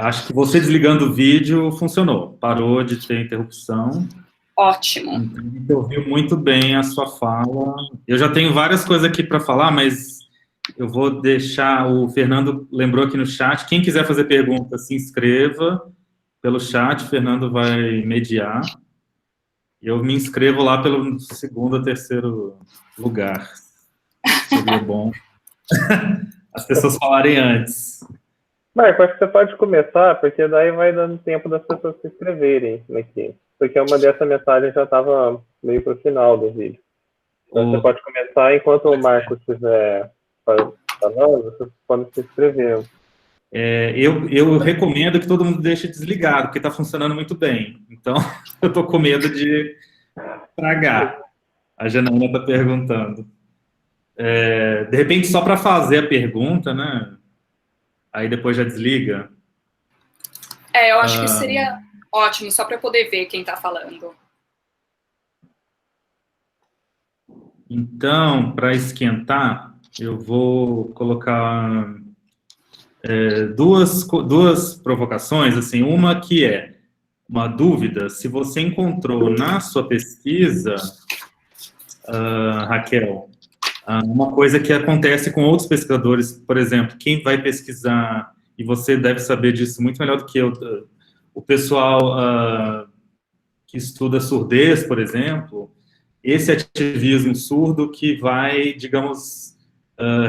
Acho que você desligando o vídeo funcionou, parou de ter interrupção. Ótimo. Então, ouviu muito bem a sua fala. Eu já tenho várias coisas aqui para falar, mas eu vou deixar, o Fernando lembrou aqui no chat, quem quiser fazer pergunta, se inscreva pelo chat, o Fernando vai mediar. Eu me inscrevo lá pelo segundo ou terceiro lugar. Seria bom as pessoas falarem antes. Marco, acho que você pode começar, porque daí vai dando tempo das pessoas se inscreverem aqui. Porque uma dessa mensagem já estava meio para o final do vídeo. Então você pode começar enquanto o Marco estiver falando, vocês podem se inscrever. Eu recomendo que todo mundo deixe desligado, porque está funcionando muito bem. Então, eu estou com medo de estragar. A Janaína está perguntando. De repente, só para fazer a pergunta, né? Aí depois já desliga. Eu acho que seria ótimo, só para eu poder ver quem está falando. Então, para esquentar, eu vou colocar duas provocações, assim, uma que é uma dúvida, se você encontrou na sua pesquisa, Raquel, uma coisa que acontece com outros pesquisadores, por exemplo, quem vai pesquisar, e você deve saber disso muito melhor do que eu, o pessoal que estuda surdez, por exemplo, esse ativismo surdo que vai, digamos,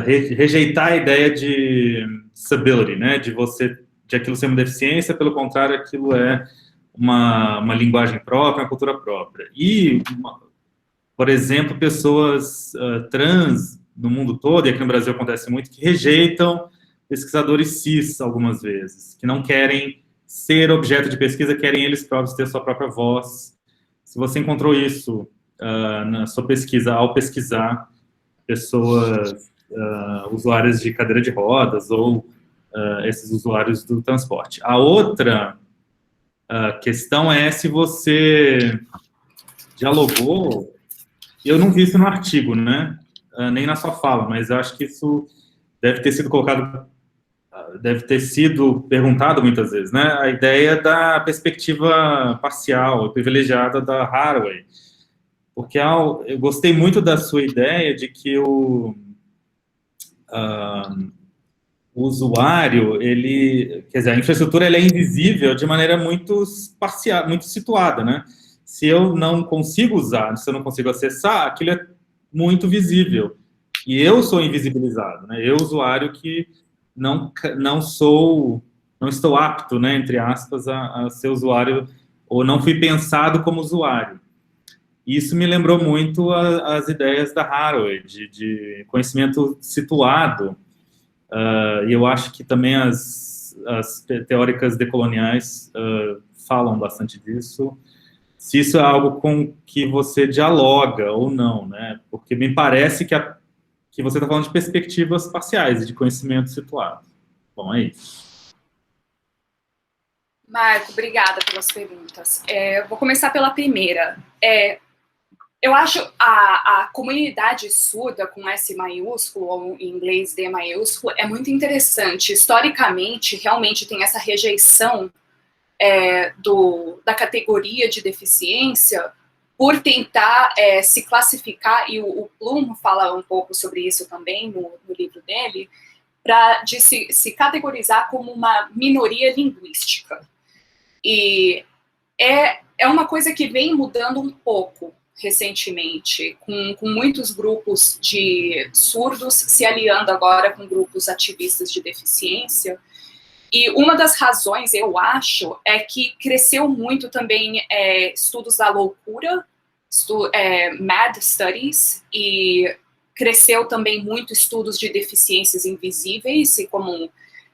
rejeitar a ideia de disability, né, de aquilo ser uma deficiência, pelo contrário, aquilo é uma linguagem própria, uma cultura própria. E por exemplo, pessoas trans no mundo todo, e aqui no Brasil acontece muito, que rejeitam pesquisadores cis algumas vezes, que não querem ser objeto de pesquisa, querem eles próprios ter sua própria voz. Se você encontrou isso na sua pesquisa, ao pesquisar pessoas, usuários de cadeira de rodas ou esses usuários do transporte. A outra questão é se você dialogou. Eu não vi isso no artigo, né? Nem na sua fala, mas eu acho que isso deve ter sido colocado, deve ter sido perguntado muitas vezes, né? A ideia da perspectiva parcial, privilegiada da Haraway. Porque eu gostei muito da sua ideia de que o usuário, quer dizer, a infraestrutura ela é invisível de maneira muito parcial, muito situada, né? Se eu não consigo usar, se eu não consigo acessar, aquilo é muito visível. E eu sou invisibilizado, né? Eu, usuário, que não estou apto, né, entre aspas, a ser usuário, ou não fui pensado como usuário. Isso me lembrou muito as ideias da Haraway, de conhecimento situado. E eu acho que também as teóricas decoloniais falam bastante disso. se isso é algo com que você dialoga ou não, né? Porque me parece que você está falando de perspectivas parciais e de conhecimento situado. Bom, é isso. Marco, obrigada pelas perguntas. Eu vou começar pela primeira. Eu acho a comunidade surda com S maiúsculo, ou em inglês D maiúsculo, é muito interessante. Historicamente, realmente tem essa rejeição da categoria de deficiência por tentar se classificar, e o Bloom fala um pouco sobre isso também no livro dele, de se categorizar como uma minoria linguística. E é uma coisa que vem mudando um pouco recentemente, com muitos grupos de surdos se aliando agora com grupos ativistas de deficiência. E uma das razões, eu acho, é que cresceu muito também estudos da loucura, MAD Studies, e cresceu também muito estudos de deficiências invisíveis, como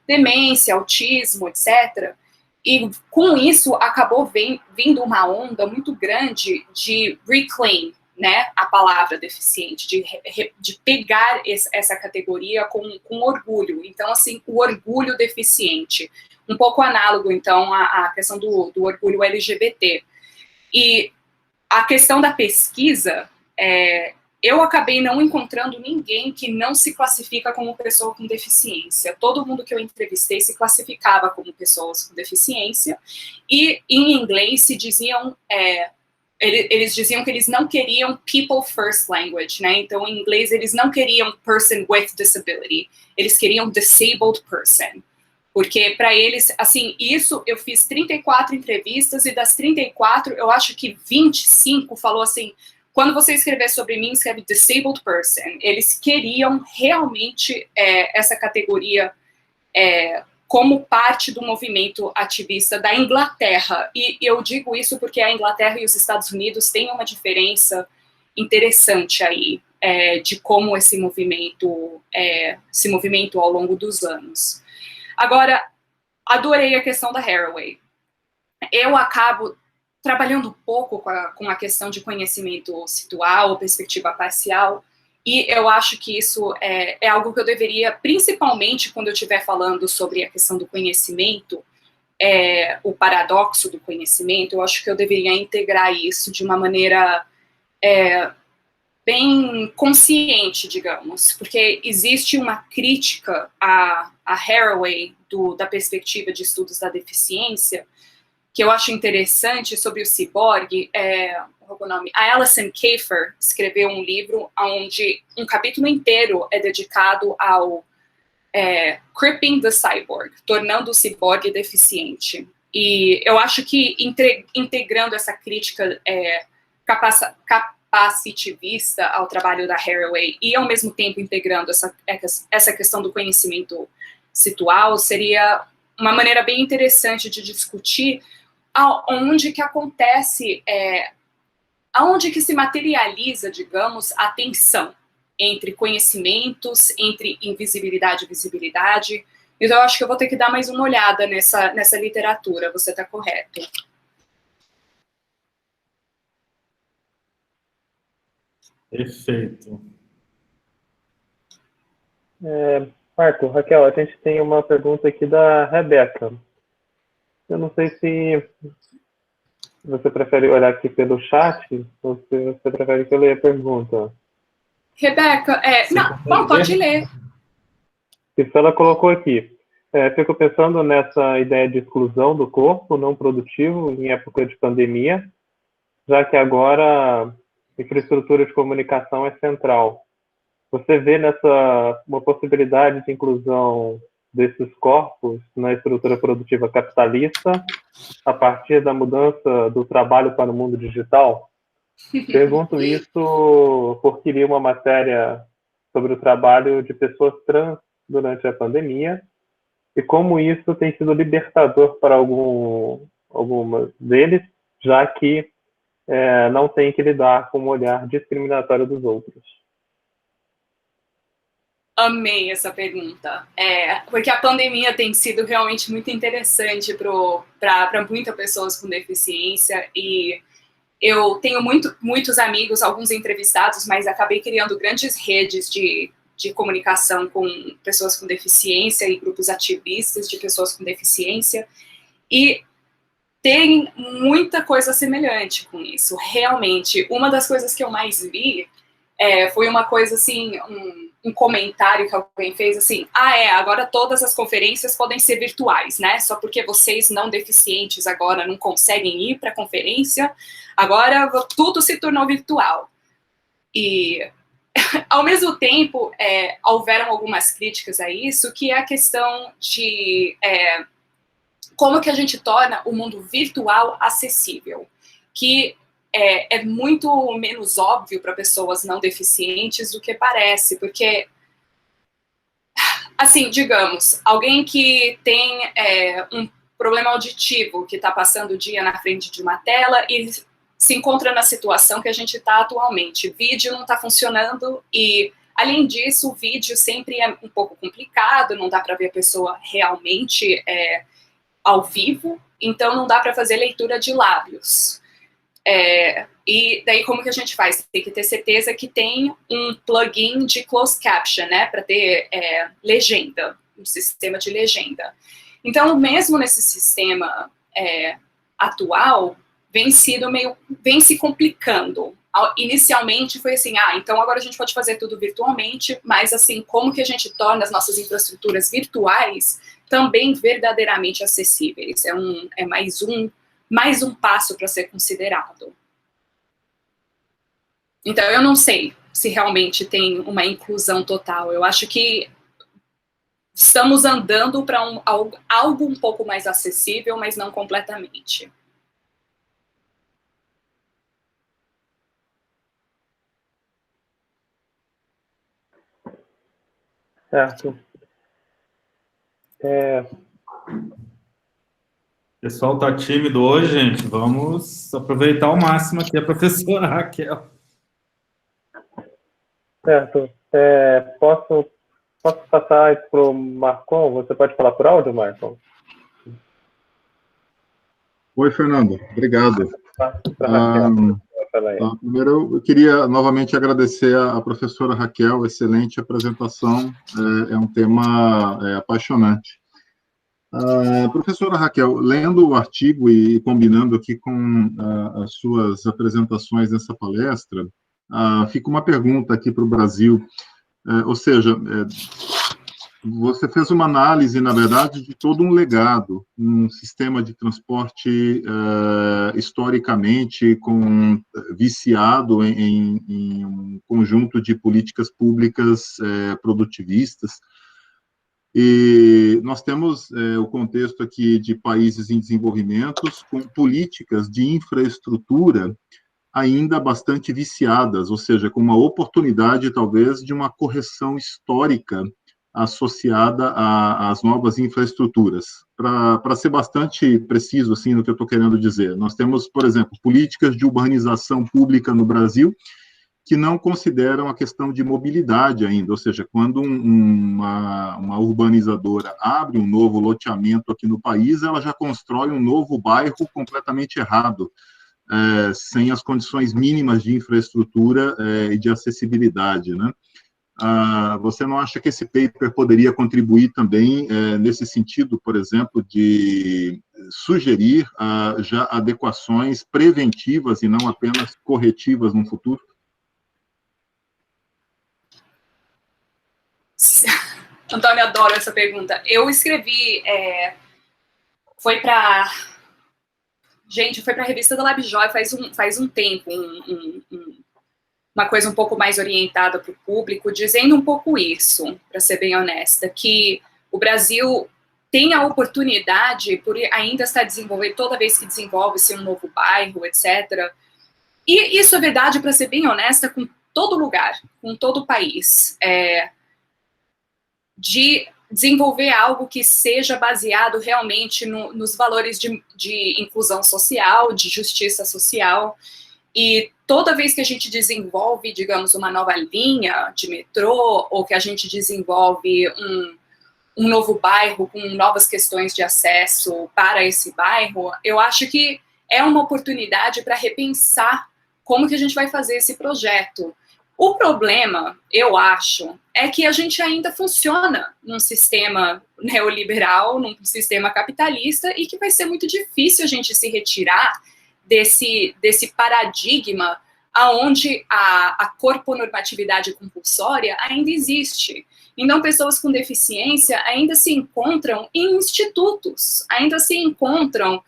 demência, autismo, etc., e com isso acabou vindo uma onda muito grande de reclaim, né, a palavra deficiente, de pegar essa categoria com orgulho. Então, assim, o orgulho deficiente. Um pouco análogo, então, à questão do orgulho LGBT. E a questão da pesquisa, eu acabei não encontrando ninguém que não se classifica como pessoa com deficiência. Todo mundo que eu entrevistei se classificava como pessoas com deficiência, e em inglês se diziam, eles diziam que eles não queriam people first language, né? Então, em inglês, eles não queriam person with disability, eles queriam disabled person. Porque para eles, assim, isso, eu fiz 34 entrevistas, e das 34, eu acho que 25 falou assim: quando você escrever sobre mim, escreve disabled person. Eles queriam realmente essa categoria como parte do movimento ativista da Inglaterra. E eu digo isso porque a Inglaterra e os Estados Unidos têm uma diferença interessante aí, de como esse movimento se movimentou ao longo dos anos. Agora, adorei a questão da Haraway. Eu acabo trabalhando um pouco com a questão de conhecimento situal, perspectiva parcial, e eu acho que isso é algo que eu deveria, principalmente quando eu estiver falando sobre a questão do conhecimento, o paradoxo do conhecimento, eu acho que eu deveria integrar isso de uma maneira bem consciente, digamos, porque existe uma crítica à Haraway da perspectiva de estudos da deficiência, que eu acho interessante sobre o ciborgue. Qual é o nome? A Alison Kafer escreveu um livro onde um capítulo inteiro é dedicado ao cripping the cyborg, tornando o ciborgue deficiente. E eu acho que integrando essa crítica capacitivista ao trabalho da Haraway e, ao mesmo tempo, integrando essa questão do conhecimento situal, seria uma maneira bem interessante de discutir aonde que acontece, aonde que se materializa, digamos, a tensão entre conhecimentos, entre invisibilidade e visibilidade. Então, eu acho que eu vou ter que dar mais uma olhada nessa literatura, você está correto. Perfeito. Marco, Raquel, a gente tem uma pergunta aqui da Rebeca. Eu não sei se você prefere olhar aqui pelo chat ou se você prefere que eu leia a pergunta. Rebeca, não, pode ler. Isso ela colocou aqui. Fico pensando nessa ideia de exclusão do corpo não produtivo em época de pandemia, já que agora a infraestrutura de comunicação é central. Você vê nessa uma possibilidade de inclusão desses corpos na estrutura produtiva capitalista a partir da mudança do trabalho para o mundo digital? Pergunto isso porque li uma matéria sobre o trabalho de pessoas trans durante a pandemia e como isso tem sido libertador para algumas deles, já que não tem que lidar com o olhar discriminatório dos outros. Amei essa pergunta, porque a pandemia tem sido realmente muito interessante para muitas pessoas com deficiência, e eu tenho muitos amigos, alguns entrevistados, mas acabei criando grandes redes de comunicação com pessoas com deficiência e grupos ativistas de pessoas com deficiência, e tem muita coisa semelhante com isso. Realmente, uma das coisas que eu mais vi foi uma coisa assim, um comentário que alguém fez assim, agora todas as conferências podem ser virtuais, né? Só porque vocês não deficientes agora não conseguem ir para a conferência, agora tudo se tornou virtual. E, ao mesmo tempo, houveram algumas críticas a isso, que é a questão de como que a gente torna o mundo virtual acessível, que é muito menos óbvio para pessoas não deficientes do que parece, porque, assim, digamos, alguém que tem um problema auditivo, que está passando o dia na frente de uma tela e se encontra na situação que a gente está atualmente. Vídeo não está funcionando e, além disso, o vídeo sempre é um pouco complicado, não dá para ver a pessoa realmente ao vivo, então não dá para fazer leitura de lábios. E daí como que a gente faz? Tem que ter certeza que tem um plugin de closed caption, né, para ter legenda, um sistema de legenda. Então, mesmo nesse sistema atual, vem se complicando. Inicialmente foi assim, então agora a gente pode fazer tudo virtualmente, mas assim, como que a gente torna as nossas infraestruturas virtuais também verdadeiramente acessíveis? É mais um passo para ser considerado. Então, eu não sei se realmente tem uma inclusão total. Eu acho que estamos andando para algo um pouco mais acessível, mas não completamente. Certo. O pessoal tá tímido hoje, gente. Vamos aproveitar ao máximo aqui a professora Raquel. Certo. Posso passar isso para o Marcon? Você pode falar por áudio, Marcon? Oi, Fernando. Obrigado. Raquel. Primeiro, eu queria novamente agradecer à professora Raquel, excelente apresentação, é um tema apaixonante. Professora Raquel, lendo o artigo e combinando aqui com as suas apresentações nessa palestra, fica uma pergunta aqui para o Brasil, ou seja, você fez uma análise, na verdade, de todo um legado, um sistema de transporte historicamente viciado em um conjunto de políticas públicas produtivistas. E nós temos o contexto aqui de países em desenvolvimento com políticas de infraestrutura ainda bastante viciadas, ou seja, com uma oportunidade, talvez, de uma correção histórica associada às novas infraestruturas. Para ser bastante preciso assim, no que eu estou querendo dizer, nós temos, por exemplo, políticas de urbanização pública no Brasil que não consideram a questão de mobilidade ainda, ou seja, quando uma urbanizadora abre um novo loteamento aqui no país, ela já constrói um novo bairro completamente errado, sem as condições mínimas de infraestrutura e de acessibilidade, né? Você não acha que esse paper poderia contribuir também nesse sentido, por exemplo, de sugerir já adequações preventivas e não apenas corretivas no futuro? Antônio, adoro essa pergunta. Eu escrevi, foi para a revista da LabJoy faz um tempo, uma coisa um pouco mais orientada para o público, dizendo um pouco isso, para ser bem honesta, que o Brasil tem a oportunidade, por ainda estar desenvolvendo, toda vez que desenvolve-se um novo bairro, etc. E isso é verdade, para ser bem honesta, com todo lugar, com todo o país. De desenvolver algo que seja baseado realmente nos valores de inclusão social, de justiça social. E toda vez que a gente desenvolve, digamos, uma nova linha de metrô, ou que a gente desenvolve um novo bairro com novas questões de acesso para esse bairro, eu acho que é uma oportunidade para repensar como que a gente vai fazer esse projeto. O problema, eu acho, é que a gente ainda funciona num sistema neoliberal, num sistema capitalista, e que vai ser muito difícil a gente se retirar desse paradigma aonde a corponormatividade compulsória ainda existe. Então, pessoas com deficiência ainda se encontram em institutos, ainda se encontram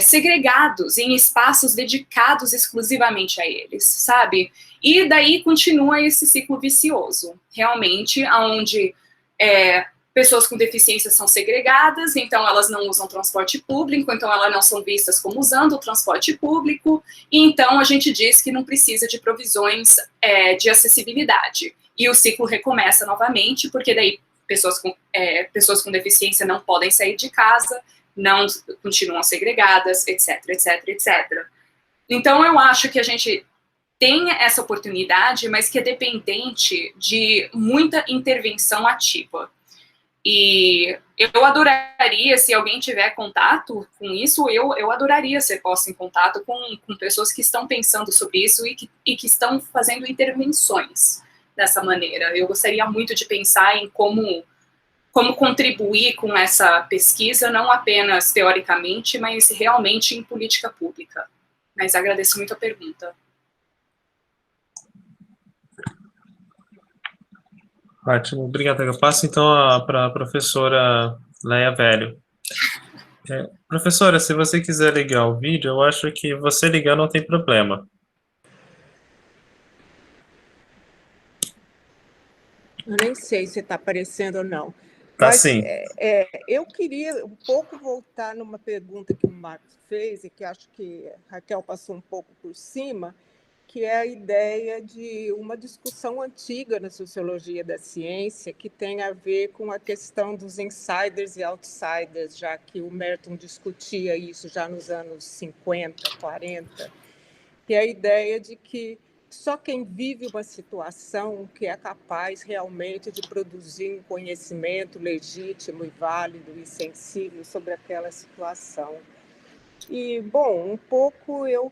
segregados, em espaços dedicados exclusivamente a eles, sabe? E daí continua esse ciclo vicioso, realmente, onde pessoas com deficiência são segregadas, então elas não usam transporte público, então elas não são vistas como usando o transporte público, e então a gente diz que não precisa de provisões de acessibilidade. E o ciclo recomeça novamente, porque daí pessoas com deficiência não podem sair de casa, não continuam segregadas, etc, etc, etc. Então, eu acho que a gente tem essa oportunidade, mas que é dependente de muita intervenção ativa. E eu adoraria, se alguém tiver contato com isso, eu adoraria ser posta em contato com pessoas que estão pensando sobre isso e que estão fazendo intervenções dessa maneira. Eu gostaria muito de pensar em como contribuir com essa pesquisa, não apenas teoricamente, mas realmente em política pública. Mas agradeço muito a pergunta. Ótimo, obrigado. Eu passo, então, para a professora Leia Velho. Professora, se você quiser ligar o vídeo, eu acho que você ligar não tem problema. Eu nem sei se está aparecendo ou não. Tá, Mas, sim. eu queria um pouco voltar numa pergunta que o Marcos fez, e que acho que a Raquel passou um pouco por cima, que é a ideia de uma discussão antiga na sociologia da ciência, que tem a ver com a questão dos insiders e outsiders, já que o Merton discutia isso já nos anos 50, 40, que é a ideia de que só quem vive uma situação que é capaz realmente de produzir um conhecimento legítimo e válido e sensível sobre aquela situação. E, bom, um pouco eu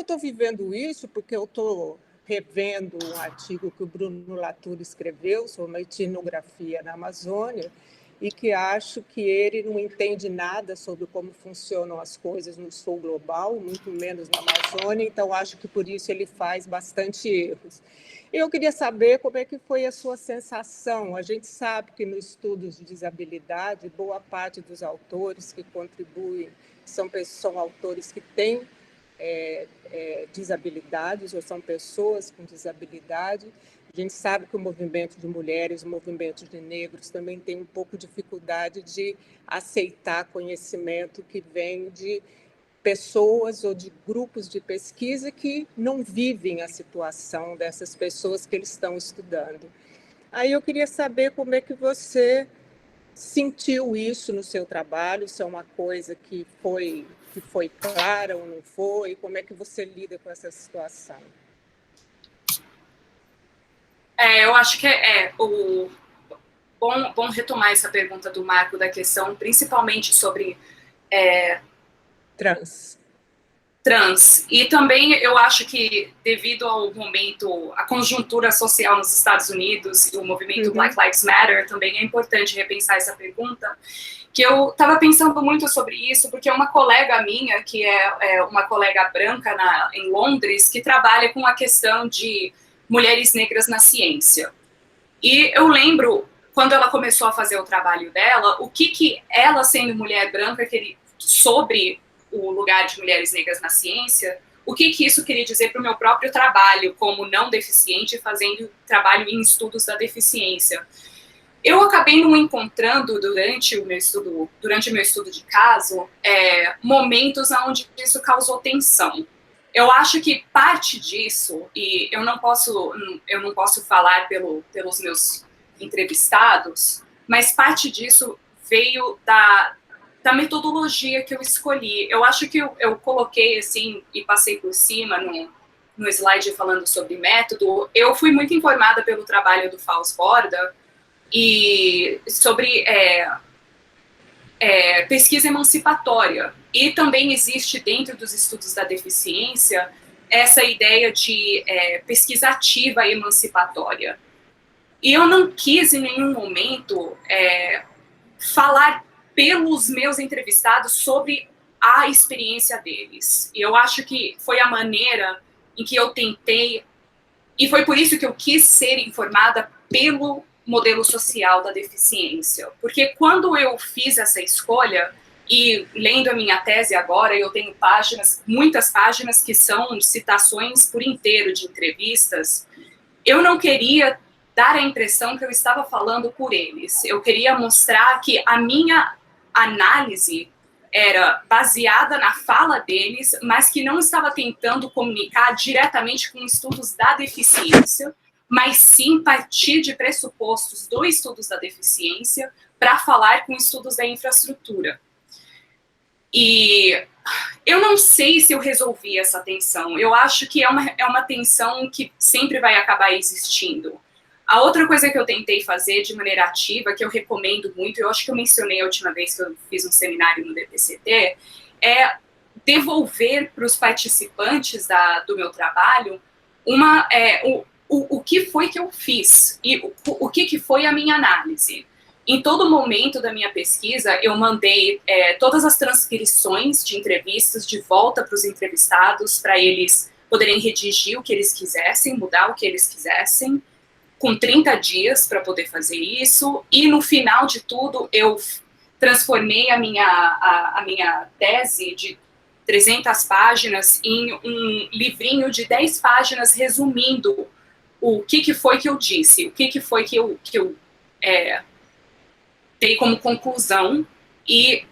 estou vivendo isso porque eu estou revendo um artigo que o Bruno Latour escreveu sobre uma etnografia na Amazônia, e que acho que ele não entende nada sobre como funcionam as coisas no sul global, muito menos na Amazônia, então acho que por isso ele faz bastante erros. Eu queria saber como é que foi a sua sensação. A gente sabe que nos estudos de disabilidade, boa parte dos autores que contribuem são autores que têm desabilidades ou são pessoas com desabilidade. A gente sabe que o movimento de mulheres, o movimento de negros também tem um pouco de dificuldade de aceitar conhecimento que vem de pessoas ou de grupos de pesquisa que não vivem a situação dessas pessoas que eles estão estudando. Aí eu queria saber como é que você sentiu isso no seu trabalho, se é uma coisa que foi clara ou não foi, como é que você lida com essa situação? Eu acho que bom retomar essa pergunta do Marco da questão, principalmente sobre trans. E também eu acho que, devido ao momento, a conjuntura social nos Estados Unidos e o movimento Black Lives Matter, também é importante repensar essa pergunta, que eu estava pensando muito sobre isso, porque uma colega minha, que é uma colega branca em Londres, que trabalha com a questão de mulheres negras na ciência. E eu lembro, quando ela começou a fazer o trabalho dela, o que ela, sendo mulher branca, sobre o lugar de mulheres negras na ciência, o que isso queria dizer para o meu próprio trabalho como não deficiente, fazendo trabalho em estudos da deficiência. Eu acabei não encontrando, durante o meu estudo de caso, momentos onde isso causou tensão. Eu acho que parte disso, e eu não posso falar pelos meus entrevistados, mas parte disso veio da metodologia que eu escolhi. Eu acho que eu coloquei, assim, e passei por cima no slide falando sobre método. Eu fui muito informada pelo trabalho do Fausto Borda e sobre pesquisa emancipatória. E também existe dentro dos estudos da deficiência essa ideia de pesquisa ativa emancipatória. E eu não quis em nenhum momento falar pelos meus entrevistados sobre a experiência deles. E eu acho que foi a maneira em que eu tentei, e foi por isso que eu quis ser informada pelo modelo social da deficiência. Porque quando eu fiz essa escolha, e lendo a minha tese agora, eu tenho muitas páginas que são citações por inteiro de entrevistas, eu não queria dar a impressão que eu estava falando por eles. Eu queria mostrar que a minha análise era baseada na fala deles, mas que não estava tentando comunicar diretamente com estudos da deficiência, mas sim partir de pressupostos dos estudos da deficiência para falar com estudos da infraestrutura. E eu não sei se eu resolvi essa tensão. Eu acho que é uma tensão que sempre vai acabar existindo. A outra coisa que eu tentei fazer de maneira ativa, que eu recomendo muito, eu acho que eu mencionei a última vez que eu fiz um seminário no DPCT, é devolver para os participantes do meu trabalho o que foi que eu fiz e o que foi a minha análise. Em todo momento da minha pesquisa, eu mandei todas as transcrições de entrevistas de volta para os entrevistados, para eles poderem redigir o que eles quisessem, mudar o que eles quisessem, com 30 dias para poder fazer isso, e no final de tudo, eu transformei a minha tese de 300 páginas em um livrinho de 10 páginas resumindo o que foi que eu disse, o que foi que eu dei como conclusão, e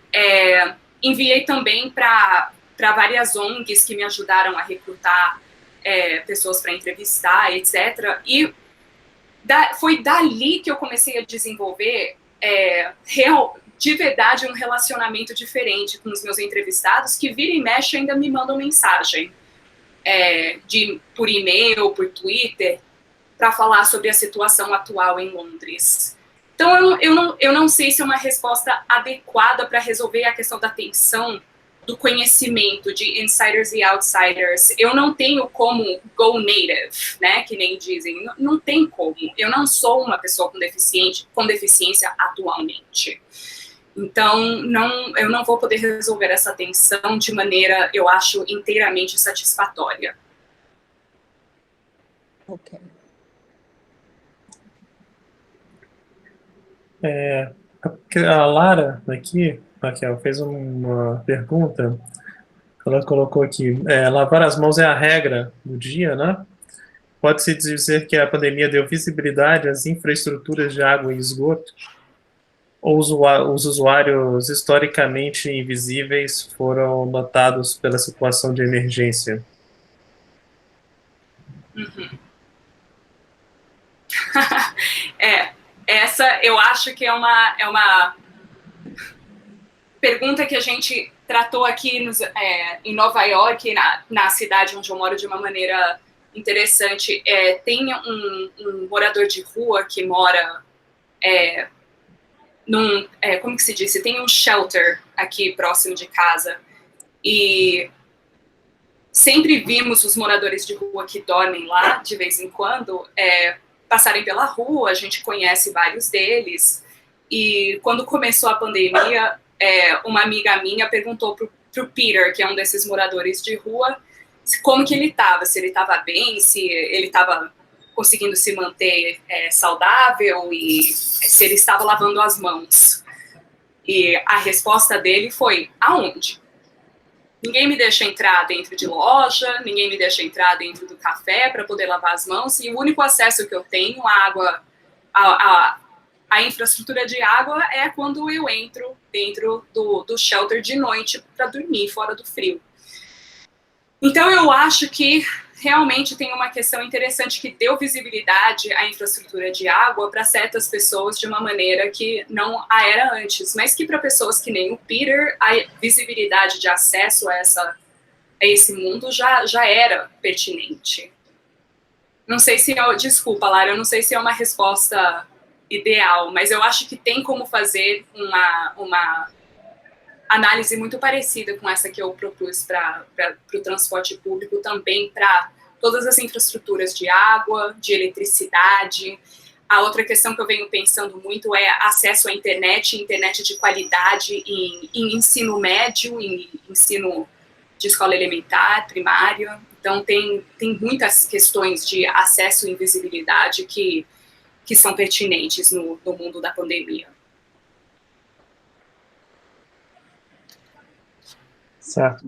enviei também para várias ONGs que me ajudaram a recrutar pessoas para entrevistar, etc. E foi dali que eu comecei a desenvolver de verdade um relacionamento diferente com os meus entrevistados, que vira e mexe ainda me mandam mensagem por e-mail, por Twitter, para falar sobre a situação atual em Londres. Então, eu não sei se é uma resposta adequada para resolver a questão da tensão do conhecimento de insiders e outsiders. Eu não tenho como go native, né, que nem dizem. Não tem como. Eu não sou uma pessoa com deficiência atualmente. Então, eu não vou poder resolver essa tensão de maneira, eu acho, inteiramente satisfatória. Ok. A Lara, aqui, Raquel, fez uma pergunta. Ela colocou aqui, lavar as mãos é a regra do dia, né? Pode-se dizer que a pandemia deu visibilidade às infraestruturas de água e esgoto? Ou os usuários historicamente invisíveis foram notados pela situação de emergência? Uhum. Essa eu acho que é uma pergunta que a gente tratou aqui em Nova York, na cidade onde eu moro, de uma maneira interessante. Tem um morador de rua que mora como que se diz? Tem um shelter aqui próximo de casa, e sempre vimos os moradores de rua que dormem lá, de vez em quando, passarem pela rua. A gente conhece vários deles, e quando começou a pandemia, uma amiga minha perguntou pro Peter, que é um desses moradores de rua, como que ele estava, se ele estava bem, se ele estava conseguindo se manter saudável, e se ele estava lavando as mãos. E a resposta dele foi: aonde? Ninguém me deixa entrar dentro de loja, ninguém me deixa entrar dentro do café para poder lavar as mãos, e o único acesso que eu tenho à água, a infraestrutura de água, é quando eu entro dentro do shelter de noite para dormir fora do frio. Então, eu acho que realmente tem uma questão interessante que deu visibilidade à infraestrutura de água para certas pessoas de uma maneira que não a era antes, mas que para pessoas que nem o Peter, a visibilidade de acesso a esse mundo já era pertinente. Não sei se desculpa, Lara, eu não sei se é uma resposta ideal, mas eu acho que tem como fazer análise muito parecida com essa que eu propus para o transporte público, também para todas as infraestruturas de água, de eletricidade. A outra questão que eu venho pensando muito é acesso à internet de qualidade em ensino médio, em ensino de escola elementar, primária. Então, tem muitas questões de acesso e invisibilidade que são pertinentes no mundo da pandemia. Certo.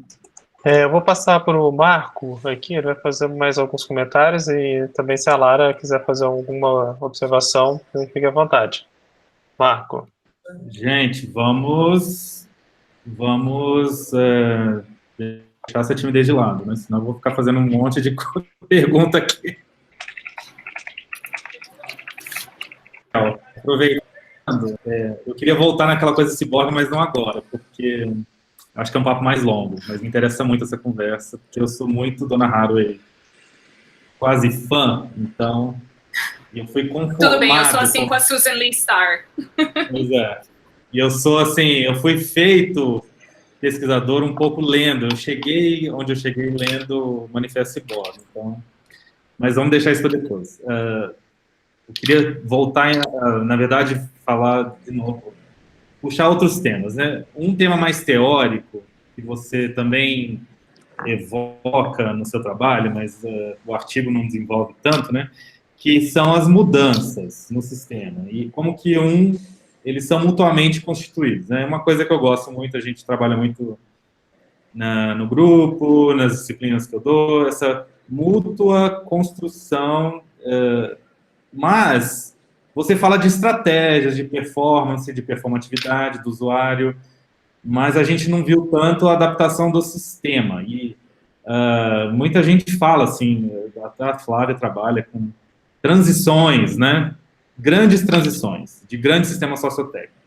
Eu vou passar para o Marco aqui, ele vai fazer mais alguns comentários e também se a Lara quiser fazer alguma observação, fique à vontade. Marco. Gente, vamos deixar essa timidez de lado, né? Senão eu vou ficar fazendo um monte de pergunta aqui. Aproveitando, eu queria voltar naquela coisa ciborgue, mas não agora, porque acho que é um papo mais longo, mas me interessa muito essa conversa, porque eu sou muito Donna Haraway, quase fã, então eu fui conformado... Tudo bem, eu sou assim com a Susan Lee Starr. Pois é. E eu sou assim, eu fui feito pesquisador um pouco lendo, eu cheguei onde eu cheguei lendo o Manifesto Ciborgue, então... Mas vamos deixar isso para depois. Eu queria voltar, na verdade, falar de novo, puxar outros temas, né? Um tema mais teórico, que você também evoca no seu trabalho, mas o artigo não desenvolve tanto, né? Que são as mudanças no sistema e como que eles são mutuamente constituídos, né? Uma coisa que eu gosto muito, a gente trabalha muito no grupo, nas disciplinas que eu dou, essa mútua construção, mas você fala de estratégias, de performance, de performatividade do usuário, mas a gente não viu tanto a adaptação do sistema. E muita gente fala, assim, até a Flávia trabalha com transições, né? Grandes transições, de grandes sistemas sociotécnicos.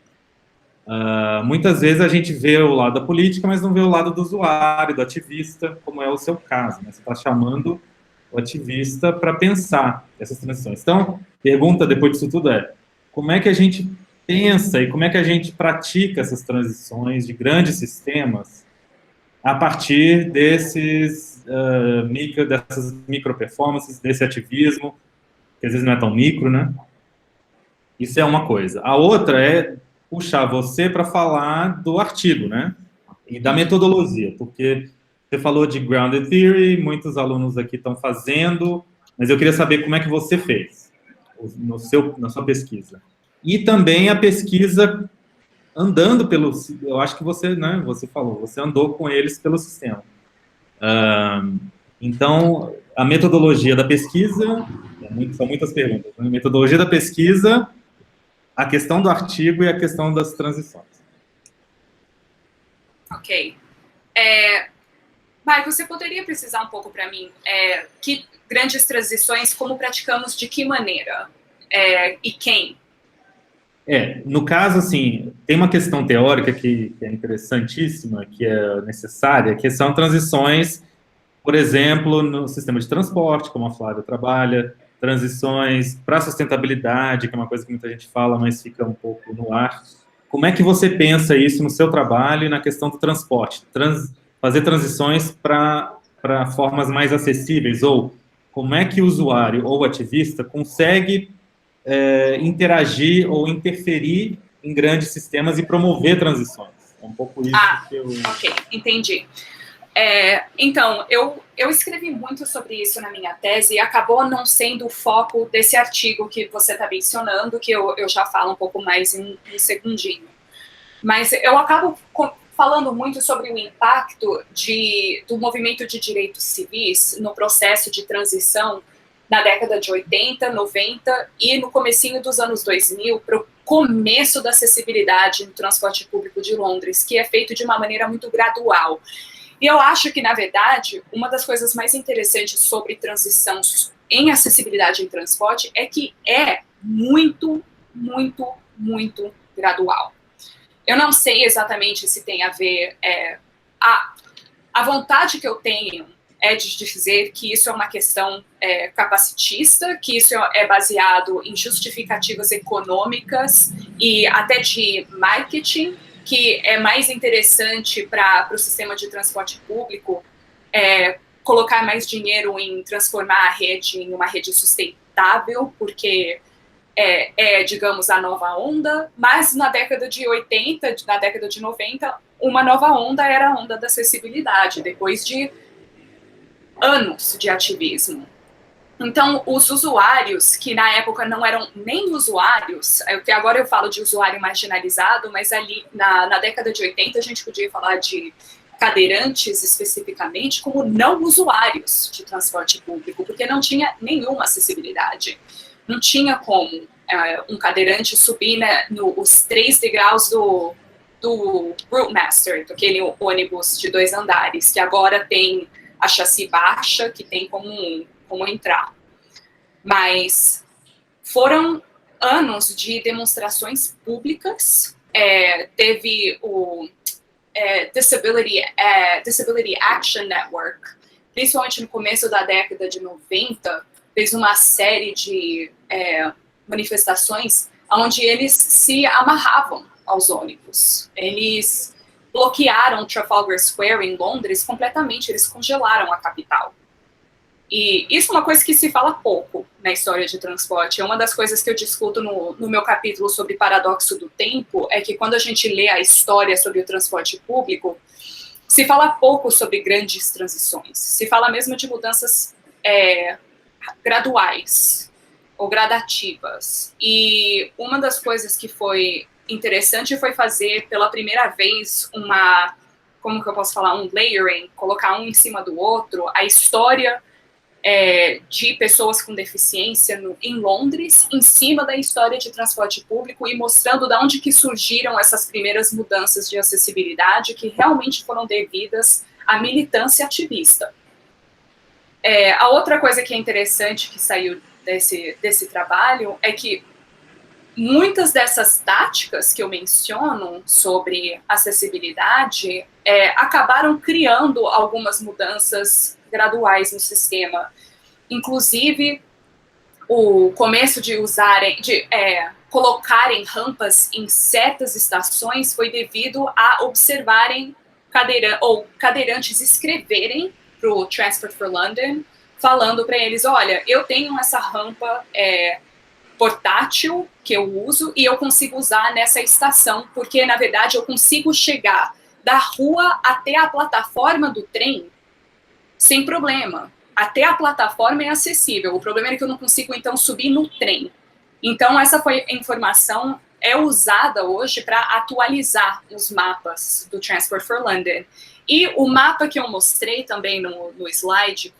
Muitas vezes a gente vê o lado da política, mas não vê o lado do usuário, do ativista, como é o seu caso, né? Você está chamando o ativista para pensar essas transições. Então, pergunta depois disso tudo como é que a gente pensa e como é que a gente pratica essas transições de grandes sistemas a partir dessas micro-performances, desse ativismo, que às vezes não é tão micro, né? Isso é uma coisa. A outra é puxar você para falar do artigo, né? E da metodologia, porque você falou de Grounded Theory, muitos alunos aqui estão fazendo, mas eu queria saber como é que você fez na sua pesquisa. E também a pesquisa andando eu acho que você, né, você falou, você andou com eles pelo sistema. Então, a metodologia da pesquisa, são muitas perguntas, né? Metodologia da pesquisa, a questão do artigo e a questão das transições. Ok. Mai, você poderia precisar um pouco para mim que grandes transições, como praticamos, de que maneira? E quem? No caso, assim, tem uma questão teórica que é interessantíssima, que é necessária, que são transições, por exemplo, no sistema de transporte, como a Flávia trabalha, transições para sustentabilidade, que é uma coisa que muita gente fala, mas fica um pouco no ar. Como é que você pensa isso no seu trabalho e na questão do transporte? Fazer transições para formas mais acessíveis, ou como é que o usuário ou o ativista consegue interagir ou interferir em grandes sistemas e promover transições. É um pouco isso que eu... Ok, entendi. Então, eu escrevi muito sobre isso na minha tese e acabou não sendo o foco desse artigo que você está mencionando, que eu já falo um pouco mais em um segundinho. Mas eu acabo falando muito sobre o impacto do movimento de direitos civis no processo de transição na década de 80, 90 e no comecinho dos anos 2000 para o começo da acessibilidade no transporte público de Londres, que é feito de uma maneira muito gradual. E eu acho que, na verdade, uma das coisas mais interessantes sobre transição em acessibilidade em transporte é que é muito, muito, muito gradual. Eu não sei exatamente se tem a ver... a vontade que eu tenho é de dizer que isso é uma questão capacitista, que isso é baseado em justificativas econômicas e até de marketing, que é mais interessante para o sistema de transporte público colocar mais dinheiro em transformar a rede em uma rede sustentável, porque digamos, a nova onda, mas na década de 80, na década de 90, uma nova onda era a onda da acessibilidade, depois de anos de ativismo. Então, os usuários, que na época não eram nem usuários, que agora eu falo de usuário marginalizado, mas ali na década de 80 a gente podia falar de cadeirantes especificamente como não usuários de transporte público, porque não tinha nenhuma acessibilidade. Não tinha como um cadeirante subir, né, os 3 degraus do Route Master, aquele ônibus de 2 andares, que agora tem a chassi baixa, que tem como entrar. Mas foram anos de demonstrações públicas, teve o Disability Action Network, principalmente no começo da década de 90, fez uma série de manifestações onde eles se amarravam aos ônibus. Eles bloquearam Trafalgar Square em Londres completamente, eles congelaram a capital. E isso é uma coisa que se fala pouco na história de transporte. É uma das coisas que eu discuto no meu capítulo sobre paradoxo do tempo, é que quando a gente lê a história sobre o transporte público, se fala pouco sobre grandes transições. Se fala mesmo de mudanças graduais ou gradativas. E uma das coisas que foi interessante foi fazer pela primeira vez como que eu posso falar, um layering, colocar um em cima do outro, a história de pessoas com deficiência em Londres, em cima da história de transporte público e mostrando de onde que surgiram essas primeiras mudanças de acessibilidade que realmente foram devidas à militância ativista. A outra coisa que é interessante que saiu desse trabalho é que muitas dessas táticas que eu menciono sobre acessibilidade acabaram criando algumas mudanças graduais no sistema. Inclusive, o começo de colocarem rampas em certas estações foi devido a observarem cadeirantes escreverem para o Transport for London, falando para eles, olha, eu tenho essa rampa portátil que eu uso e eu consigo usar nessa estação, porque, na verdade, eu consigo chegar da rua até a plataforma do trem sem problema. Até a plataforma é acessível. O problema é que eu não consigo, então, subir no trem. Então, essa informação é usada hoje para atualizar os mapas do Transport for London. E o mapa que eu mostrei também no slide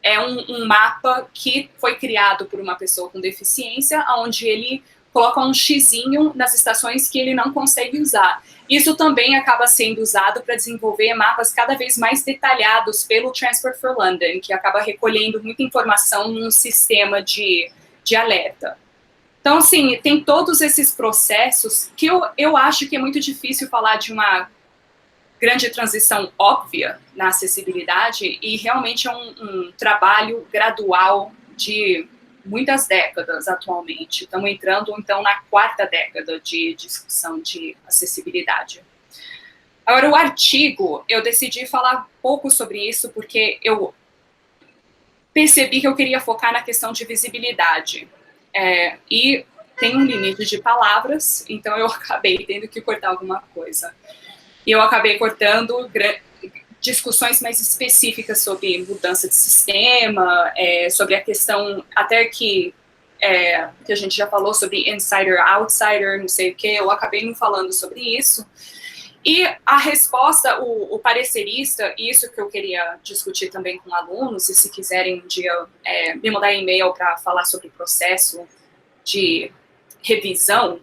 é um mapa que foi criado por uma pessoa com deficiência, onde ele coloca um xizinho nas estações que ele não consegue usar. Isso também acaba sendo usado para desenvolver mapas cada vez mais detalhados pelo Transport for London, que acaba recolhendo muita informação num sistema de alerta. Então, assim, tem todos esses processos que eu acho que é muito difícil falar de uma grande transição óbvia na acessibilidade, e realmente é um trabalho gradual de muitas décadas atualmente. Estamos entrando, então, na 4ª década de discussão de acessibilidade. Agora, o artigo, eu decidi falar pouco sobre isso porque eu percebi que eu queria focar na questão de visibilidade. E tem um limite de palavras, então eu acabei tendo que cortar alguma coisa. E eu acabei cortando discussões mais específicas sobre mudança de sistema, sobre a questão, até que a gente já falou sobre insider, outsider, não sei o que, eu acabei não falando sobre isso. E a resposta, o parecerista, isso que eu queria discutir também com alunos, e se quiserem um dia me mandar e-mail para falar sobre o processo de revisão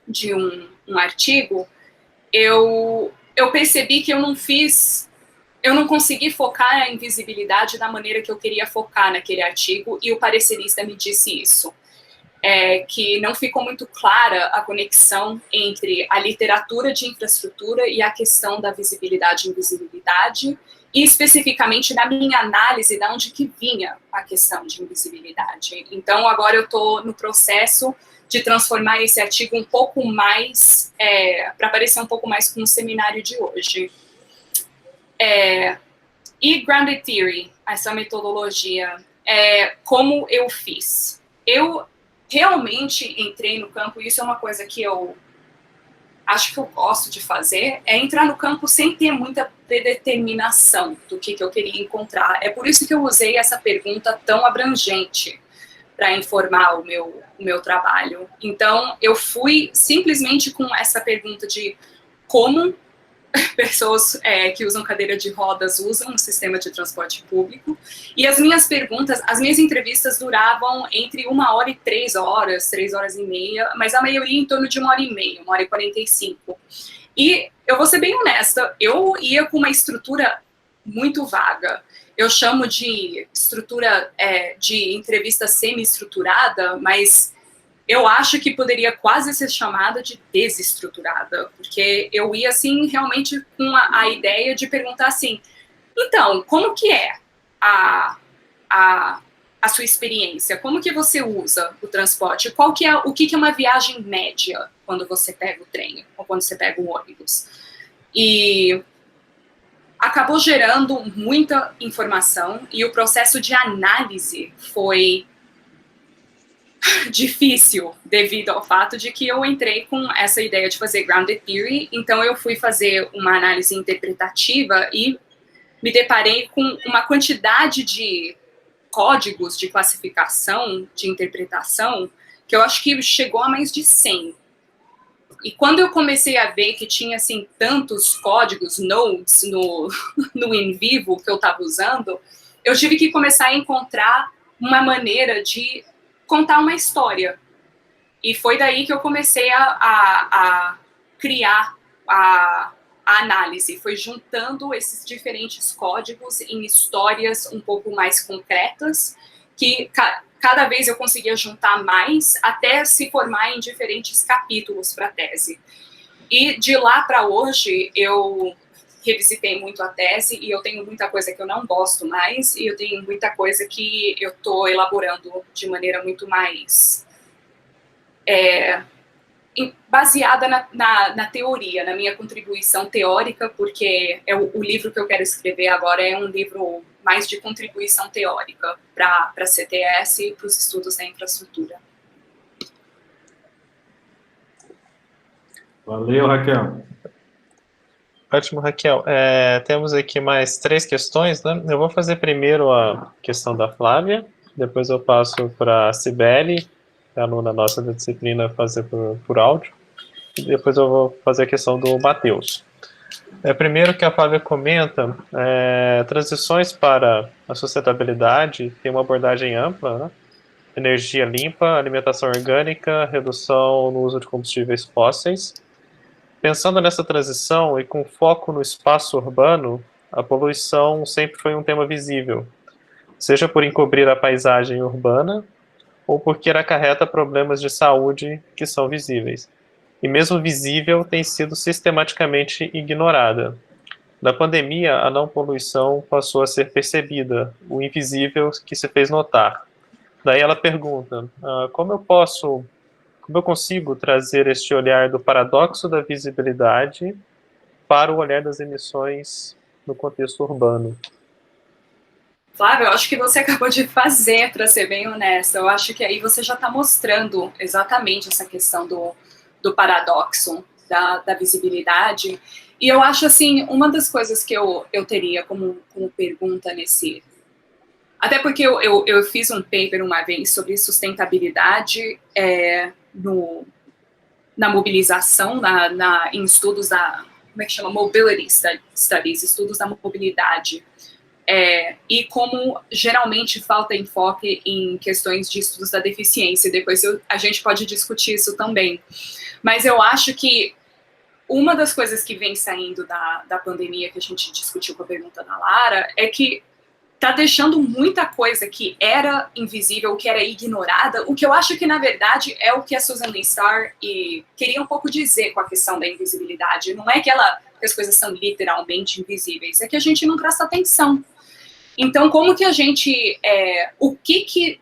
de um artigo, eu percebi que eu não consegui focar a invisibilidade da maneira que eu queria focar naquele artigo, e o parecerista me disse isso. Que não ficou muito clara a conexão entre a literatura de infraestrutura e a questão da visibilidade e invisibilidade, e especificamente na minha análise de onde que vinha a questão de invisibilidade. Então, agora eu estou no processo de transformar esse artigo um pouco mais, para parecer um pouco mais com o seminário de hoje. E Grounded Theory, essa metodologia, como eu fiz? Eu realmente entrei no campo, e isso é uma coisa que eu acho que eu gosto de fazer, é entrar no campo sem ter muita predeterminação do que eu queria encontrar. É por isso que eu usei essa pergunta tão abrangente para informar o meu trabalho. Então, eu fui simplesmente com essa pergunta de como pessoas que usam cadeira de rodas usam um sistema de transporte público, e as minhas perguntas, as minhas entrevistas duravam entre 1 hora e 3 horas, 3 horas e meia, mas a maioria em torno de 1 hora e meia, 1 hora e 45. E eu vou ser bem honesta, eu ia com uma estrutura muito vaga. Eu chamo de estrutura de entrevista semi-estruturada, mas eu acho que poderia quase ser chamada de desestruturada, porque eu ia, assim, realmente com a ideia de perguntar assim, então, como que é a sua experiência? Como que você usa o transporte? O que é uma viagem média quando você pega o trem ou quando você pega o ônibus? E acabou gerando muita informação e o processo de análise foi difícil devido ao fato de que eu entrei com essa ideia de fazer Grounded Theory, então eu fui fazer uma análise interpretativa e me deparei com uma quantidade de códigos de classificação, de interpretação, que eu acho que chegou a mais de 100. E quando eu comecei a ver que tinha, assim, tantos códigos, nodes, no in vivo que eu estava usando, eu tive que começar a encontrar uma maneira de contar uma história. E foi daí que eu comecei a criar a análise. Foi juntando esses diferentes códigos em histórias um pouco mais concretas, que cada vez eu conseguia juntar mais, até se formar em diferentes capítulos para a tese. E de lá para hoje, eu revisitei muito a tese, e eu tenho muita coisa que eu não gosto mais, e eu tenho muita coisa que eu estou elaborando de maneira muito mais baseada na teoria, na minha contribuição teórica, porque o livro que eu quero escrever agora é um livro mais de contribuição teórica para a CTS e para os estudos da infraestrutura. Valeu, Raquel. Ótimo, Raquel. Temos aqui mais 3 questões, né? Eu vou fazer primeiro a questão da Flávia, depois eu passo para a Cibele, aluna nossa da disciplina, fazer por áudio, e depois eu vou fazer a questão do Matheus. Primeiro que a Flávia comenta, transições para a sustentabilidade tem uma abordagem ampla, né? Energia limpa, alimentação orgânica, redução no uso de combustíveis fósseis. Pensando nessa transição e com foco no espaço urbano, a poluição sempre foi um tema visível, seja por encobrir a paisagem urbana ou porque acarreta problemas de saúde que são visíveis. E mesmo visível tem sido sistematicamente ignorada. Na pandemia, a não poluição passou a ser percebida, o invisível que se fez notar. Daí ela pergunta, como eu consigo trazer este olhar do paradoxo da visibilidade para o olhar das emissões no contexto urbano? Flávia, eu acho que você acabou de fazer, para ser bem honesta. Eu acho que aí você já está mostrando exatamente essa questão do paradoxo da visibilidade. E eu acho, assim, uma das coisas que eu teria como pergunta nesse... Até porque eu fiz um paper uma vez sobre sustentabilidade na mobilização, em estudos da... Como é que chama? Mobility Studies, estudos da mobilidade. E como geralmente falta enfoque em questões de estudos da deficiência. Depois a gente pode discutir isso também. Mas eu acho que uma das coisas que vem saindo da pandemia, que a gente discutiu com a pergunta da Lara, é que está deixando muita coisa que era invisível, que era ignorada, o que eu acho que, na verdade, é o que a Susan Lea Starr queria um pouco dizer com a questão da invisibilidade. Não é que ela que as coisas são literalmente invisíveis, é que a gente não presta atenção. Então, como que a gente, o que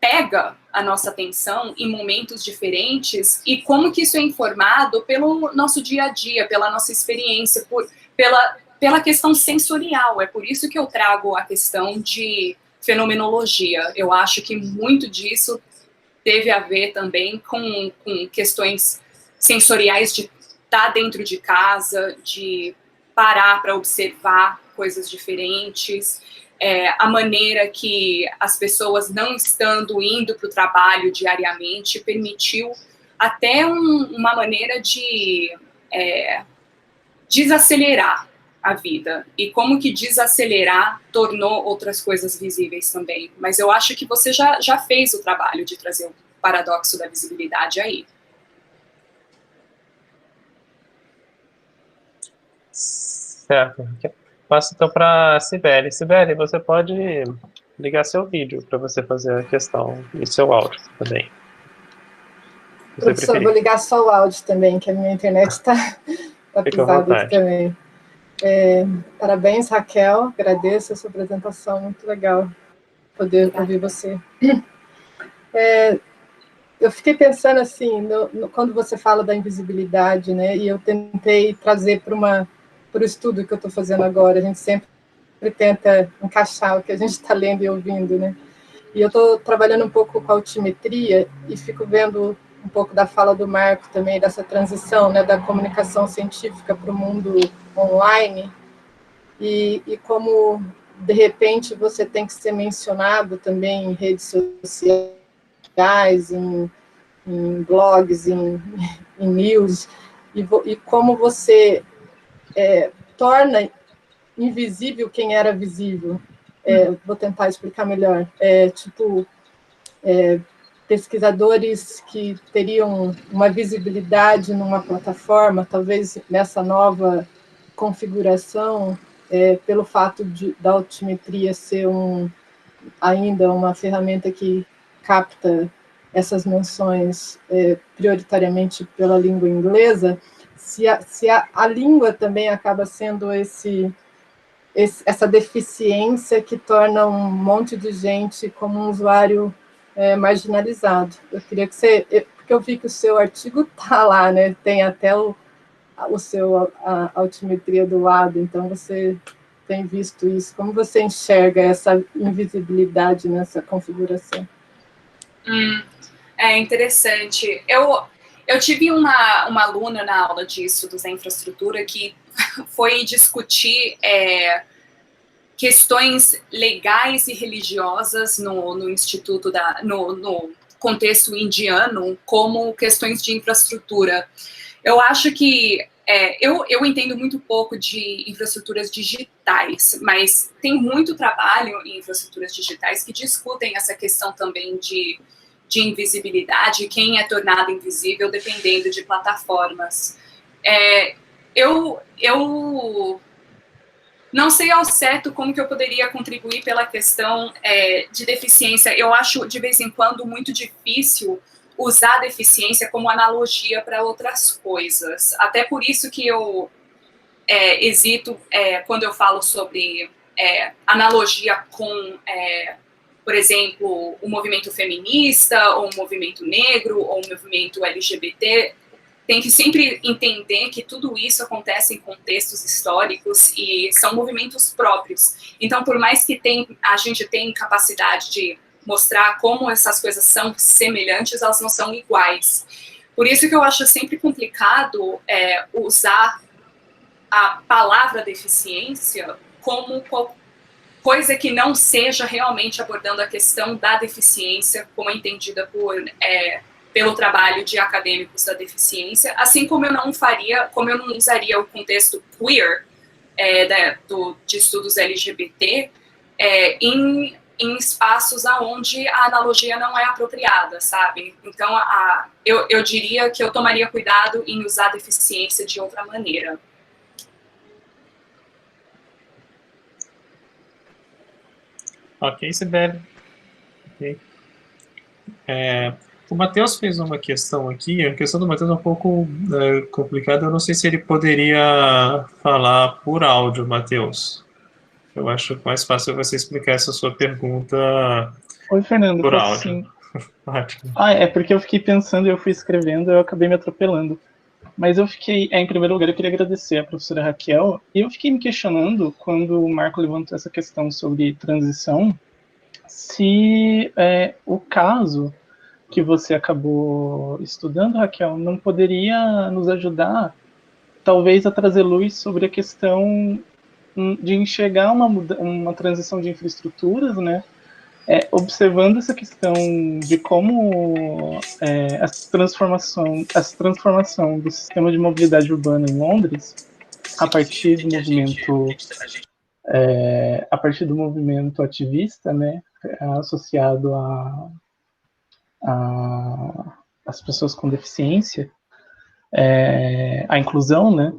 pega a nossa atenção em momentos diferentes e como que isso é informado pelo nosso dia a dia, pela nossa experiência, pela questão sensorial. É por isso que eu trago a questão de fenomenologia. Eu acho que muito disso teve a ver também com questões sensoriais de estar dentro de casa, de parar para observar coisas diferentes, a maneira que as pessoas não estando indo para o trabalho diariamente permitiu até uma maneira de desacelerar a vida, e como que desacelerar tornou outras coisas visíveis também. Mas eu acho que você já fez o trabalho de trazer o paradoxo da visibilidade aí. Certo. Passo então para a Sibeli. Sibeli, você pode ligar seu vídeo para você fazer a questão e seu áudio também. Professor, vou ligar só o áudio também, que a minha internet está pisada aqui também. Parabéns, Raquel, agradeço a sua apresentação, muito legal poder ouvir você. Eu fiquei pensando assim, quando você fala da invisibilidade, né, e eu tentei trazer para o estudo que eu estou fazendo agora, a gente sempre tenta encaixar o que a gente está lendo e ouvindo, né, e eu estou trabalhando um pouco com a altimetria e fico vendo um pouco da fala do Marco também, dessa transição, né, da comunicação científica para o mundo online, e como, de repente, você tem que ser mencionado também em redes sociais, em blogs, em news, e como você torna invisível quem era visível. Vou tentar explicar melhor. Pesquisadores que teriam uma visibilidade numa plataforma, talvez nessa nova configuração, pelo fato da altimetria ser ainda uma ferramenta que capta essas menções prioritariamente pela língua inglesa, se a língua também acaba sendo essa deficiência que torna um monte de gente como um usuário marginalizado. Eu queria que porque eu vi que o seu artigo está lá, né? Tem até a altimetria do lado, então você tem visto isso. Como você enxerga essa invisibilidade nessa configuração? É interessante. Eu tive uma aluna na aula de estudos da infraestrutura que foi discutir questões legais e religiosas no instituto no contexto indiano como questões de infraestrutura. Eu acho que eu entendo muito pouco de infraestruturas digitais, mas tem muito trabalho em infraestruturas digitais que discutem essa questão também de invisibilidade, quem é tornado invisível dependendo de plataformas. Eu não sei ao certo como que eu poderia contribuir pela questão de deficiência. Eu acho, de vez em quando, muito difícil usar a deficiência como analogia para outras coisas. Até por isso que eu hesito quando eu falo sobre analogia com, por exemplo, o movimento feminista, ou o movimento negro, ou o movimento LGBT. Tem que sempre entender que tudo isso acontece em contextos históricos e são movimentos próprios. Então, por mais que a gente tenha capacidade de mostrar como essas coisas são semelhantes, elas não são iguais. Por isso que eu acho sempre complicado usar a palavra deficiência como coisa que não seja realmente abordando a questão da deficiência, como é entendida pelo trabalho de acadêmicos da deficiência, assim como eu não usaria o contexto queer de estudos LGBT em espaços onde a analogia não é apropriada, sabe? Então, eu diria que eu tomaria cuidado em usar a deficiência de outra maneira. Ok, Sibeli. Okay. O Matheus fez uma questão aqui, a questão do Matheus é um pouco complicada, eu não sei se ele poderia falar por áudio, Matheus. Eu acho mais fácil você explicar essa sua pergunta. Oi, Fernando, por posso áudio. sim. Ótimo. É porque eu fiquei pensando e eu fui escrevendo, eu acabei me atropelando. Mas eu fiquei, em primeiro lugar, eu queria agradecer a professora Raquel, e eu fiquei me questionando, quando o Marco levantou essa questão sobre transição, se o caso que você acabou estudando, Raquel, não poderia nos ajudar, talvez, a trazer luz sobre a questão de enxergar uma transição de infraestruturas, né? Observando essa questão de como a transformação do sistema de mobilidade urbana em Londres, a partir do movimento ativista, né, associado às pessoas com deficiência, a inclusão, né,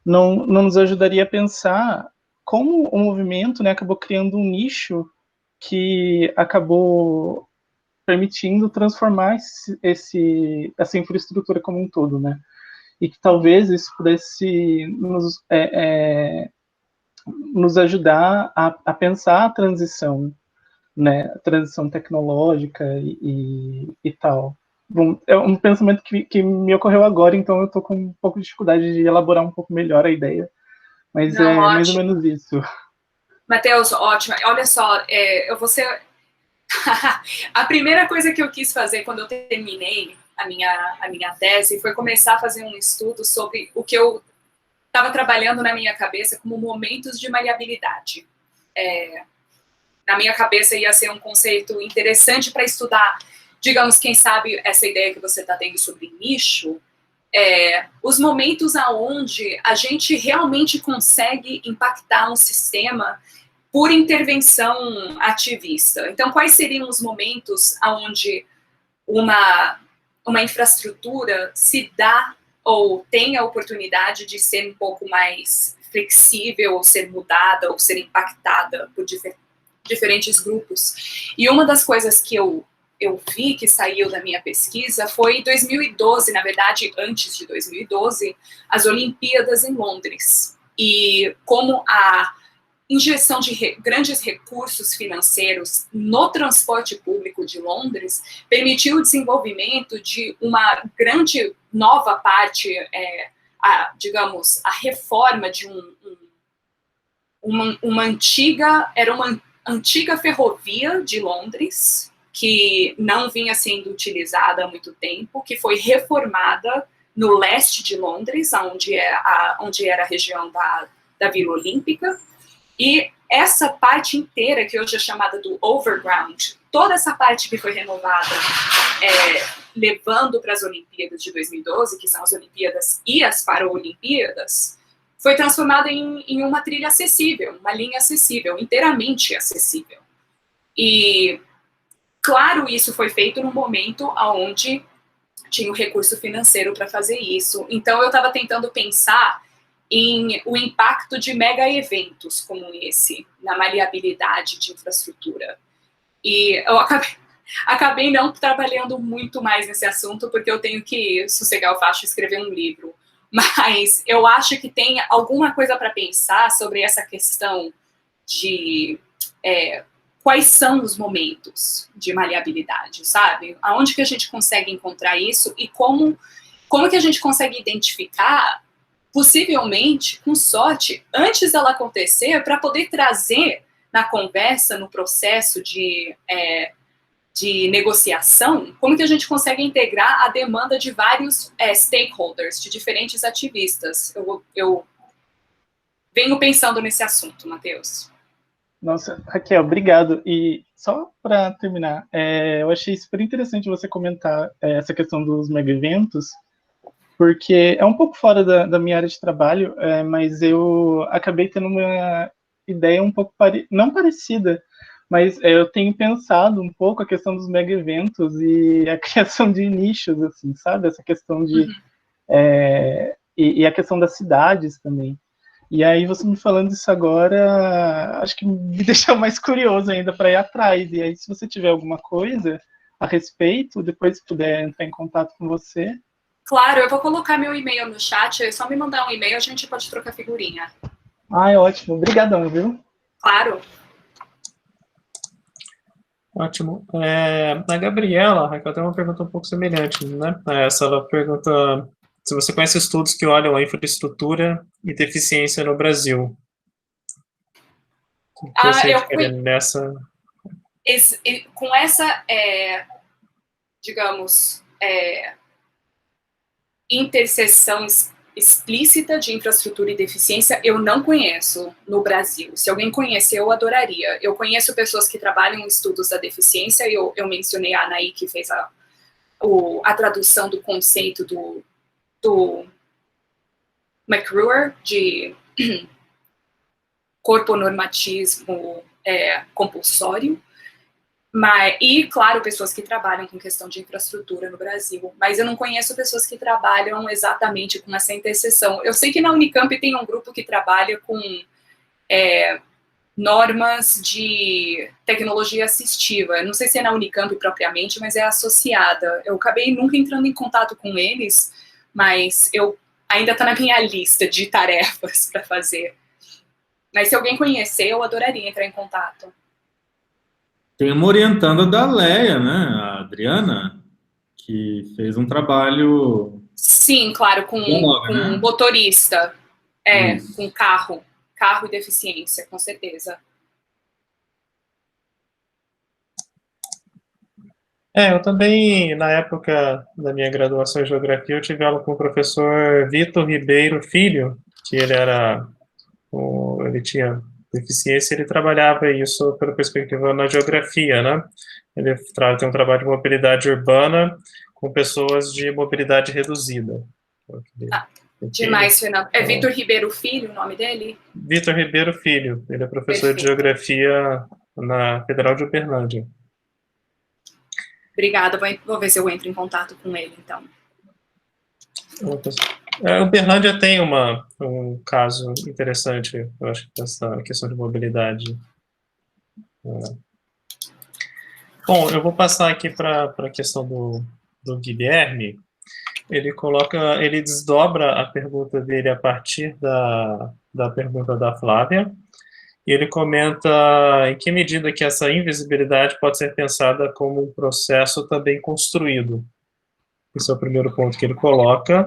não nos ajudaria a pensar como o movimento, né, acabou criando um nicho que acabou permitindo transformar essa infraestrutura como um todo, né? E que talvez isso pudesse nos ajudar a pensar a transição, né? A transição tecnológica e tal. Bom, é um pensamento que me ocorreu agora, então eu estou com um pouco de dificuldade de elaborar um pouco melhor a ideia, mas Não, é ótimo. mais ou menos isso. Matheus, ótimo. Olha só, eu vou ser... A primeira coisa que eu quis fazer quando eu terminei a minha tese foi começar a fazer um estudo sobre o que eu estava trabalhando na minha cabeça como momentos de maleabilidade. Na minha cabeça ia ser um conceito interessante para estudar, digamos, quem sabe essa ideia que você está tendo sobre nicho, os momentos aonde a gente realmente consegue impactar um sistema por intervenção ativista. Então, quais seriam os momentos onde uma infraestrutura se dá ou tem a oportunidade de ser um pouco mais flexível, ou ser mudada, ou ser impactada por diferentes grupos? E uma das coisas que eu vi que saiu da minha pesquisa foi em 2012, na verdade, antes de 2012, as Olimpíadas em Londres. E como a injeção de grandes recursos financeiros no transporte público de Londres permitiu o desenvolvimento de uma grande nova parte, digamos, a reforma de uma antiga ferrovia de Londres, que não vinha sendo utilizada há muito tempo, que foi reformada no leste de Londres, onde era a região da Vila Olímpica. E essa parte inteira, que hoje é chamada do Overground, toda essa parte que foi renovada, levando para as Olimpíadas de 2012, que são as Olimpíadas e as Paralimpíadas, foi transformada em uma trilha acessível, uma linha acessível, inteiramente acessível. E, claro, isso foi feito num momento onde tinha o recurso financeiro para fazer isso. Então, eu estava tentando pensar em o impacto de mega eventos como esse, na maleabilidade de infraestrutura. E eu acabei não trabalhando muito mais nesse assunto, porque eu tenho que sossegar o facho e escrever um livro. Mas eu acho que tem alguma coisa para pensar sobre essa questão de quais são os momentos de maleabilidade, sabe? Aonde que a gente consegue encontrar isso e como que a gente consegue identificar, possivelmente, com sorte, antes dela acontecer, para poder trazer na conversa, no processo de negociação, como que a gente consegue integrar a demanda de vários stakeholders, de diferentes ativistas. Eu venho pensando nesse assunto, Matheus. Nossa, Raquel, obrigado. E só para terminar, eu achei super interessante você comentar essa questão dos mega-eventos, porque é um pouco fora da minha área de trabalho, mas eu acabei tendo uma ideia um pouco, não parecida, mas eu tenho pensado um pouco a questão dos mega-eventos e a criação de nichos, assim, sabe? Essa questão de... e a questão das cidades também. E aí, você me falando isso agora, acho que me deixou mais curioso ainda para ir atrás. E aí, se você tiver alguma coisa, a respeito, depois se puder entrar em contato com você. Claro, eu vou colocar meu e-mail no chat, é só me mandar um e-mail, a gente pode trocar figurinha. Ah, é ótimo. Obrigadão, viu? Claro. Ótimo. A Gabriela, Raquel, tem uma pergunta um pouco semelhante, né? Ela pergunta se você conhece estudos que olham a infraestrutura e deficiência no Brasil. O que você quer nessa... Com essa, digamos, interseção explícita de infraestrutura e deficiência, eu não conheço no Brasil. Se alguém conhecer, eu adoraria. Eu conheço pessoas que trabalham em estudos da deficiência, e eu mencionei a Anaí, que fez a tradução do conceito do McRuer, de corponormatismo compulsório. E, claro, pessoas que trabalham com questão de infraestrutura no Brasil. Mas eu não conheço pessoas que trabalham exatamente com essa interseção. Eu sei que na Unicamp tem um grupo que trabalha com normas de tecnologia assistiva. Eu não sei se é na Unicamp propriamente, mas é associada. Eu acabei nunca entrando em contato com eles, mas ainda está na minha lista de tarefas para fazer. Mas se alguém conhecer, eu adoraria entrar em contato. Tem uma orientanda da Leia, né? A Adriana, que fez um trabalho... Sim, claro, com né? motorista, com carro e deficiência, com certeza. Eu também, na época da minha graduação em Geografia, eu tive aula com o professor Vitor Ribeiro Filho, que ele tinha deficiência, ele trabalhava isso pela perspectiva na geografia, né? Ele tem um trabalho de mobilidade urbana com pessoas de mobilidade reduzida. Demais, Fernando. É Vitor Ribeiro Filho o nome dele? Vitor Ribeiro Filho. Ele é professor de geografia na Federal de Uberlândia. Obrigada, vou ver se eu entro em contato com ele, então. Uberlândia tem um caso interessante, eu acho, dessa questão de mobilidade. Bom, eu vou passar aqui para a questão do Guilherme. Ele desdobra a pergunta dele a partir da pergunta da Flávia, e ele comenta em que medida que essa invisibilidade pode ser pensada como um processo também construído. Esse é o primeiro ponto que ele coloca.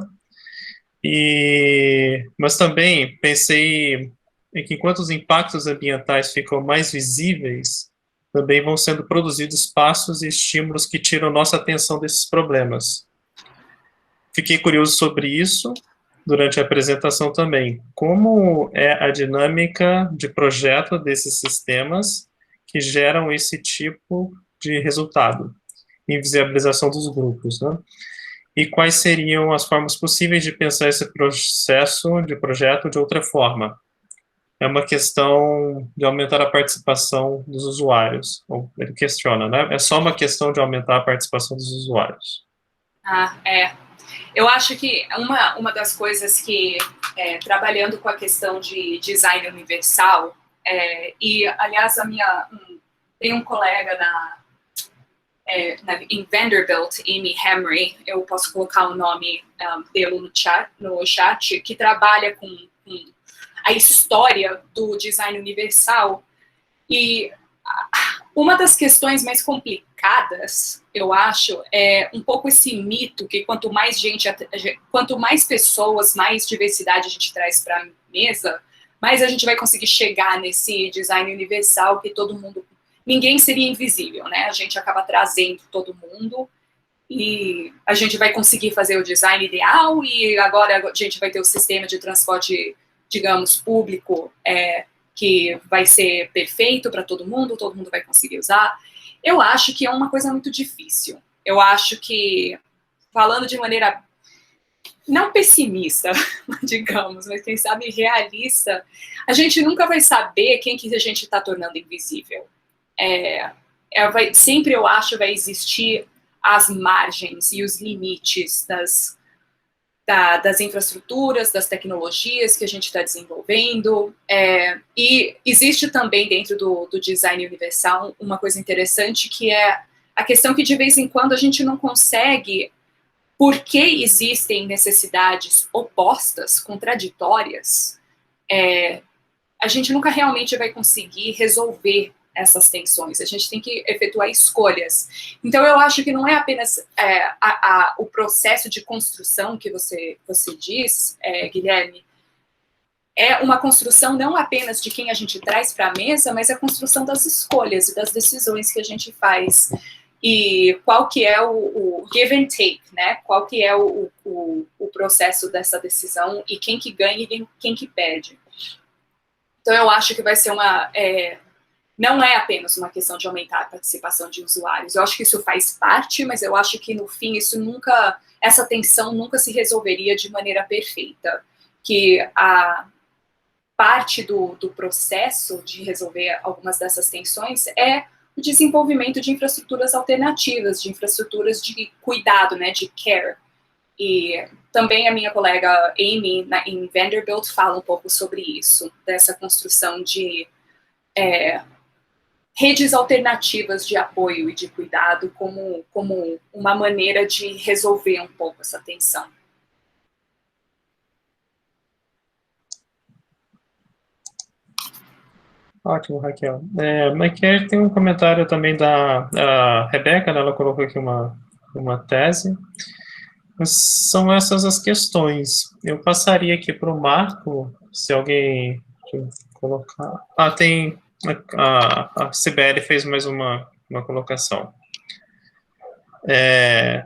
Mas também pensei em que enquanto os impactos ambientais ficam mais visíveis, também vão sendo produzidos espaços e estímulos que tiram nossa atenção desses problemas. Fiquei curioso sobre isso durante a apresentação também. Como é a dinâmica de projeto desses sistemas que geram esse tipo de resultado, invisibilização dos grupos, né? E quais seriam as formas possíveis de pensar esse processo de projeto de outra forma? É uma questão de aumentar a participação dos usuários. Ele questiona, né? É só uma questão de aumentar a participação dos usuários. Eu acho que uma das coisas que, trabalhando com a questão de design universal, e, aliás, tem um colega em Vanderbilt, Amy Hamry, eu posso colocar o nome dele no chat, que trabalha com a história do design universal. E uma das questões mais complicadas, eu acho, é um pouco esse mito que quanto mais pessoas, mais diversidade a gente traz para a mesa, mais a gente vai conseguir chegar nesse design universal que ninguém seria invisível, né? A gente acaba trazendo todo mundo e a gente vai conseguir fazer o design ideal e agora a gente vai ter o sistema de transporte, digamos, público, que vai ser perfeito para todo mundo vai conseguir usar. Eu acho que é uma coisa muito difícil. Eu acho que, falando de maneira não pessimista, digamos, mas quem sabe realista, a gente nunca vai saber quem que a gente está tornando invisível. Sempre, eu acho, vai existir as margens e os limites das infraestruturas, das tecnologias que a gente está desenvolvendo, e existe também dentro do design universal uma coisa interessante que é A questão é que, de vez em quando, a gente não consegue, porque existem necessidades opostas, contraditórias, a gente nunca realmente vai conseguir resolver essas tensões. A gente tem que efetuar escolhas. Então, eu acho que não é apenas o processo de construção que você diz, Guilherme, é uma construção não apenas de quem a gente traz para a mesa, mas a construção das escolhas e das decisões que a gente faz. E qual que é o give and take, né? Qual que é o processo dessa decisão e quem que ganha e quem que perde. Então, eu acho que vai ser não é apenas uma questão de aumentar a participação de usuários. Eu acho que isso faz parte, mas eu acho que, no fim, essa tensão nunca se resolveria de maneira perfeita. Que a parte do processo de resolver algumas dessas tensões é o desenvolvimento de infraestruturas alternativas, de infraestruturas de cuidado, né, de care. E também a minha colega Amy, em Vanderbilt, fala um pouco sobre isso, dessa construção de redes alternativas de apoio e de cuidado como uma maneira de resolver um pouco essa tensão. Ótimo, Raquel. Aqui tem um comentário também da Rebeca, né? Ela colocou aqui uma tese. São essas as questões. Eu passaria aqui para o Marco, se alguém colocar... tem... A Cibele fez mais uma colocação.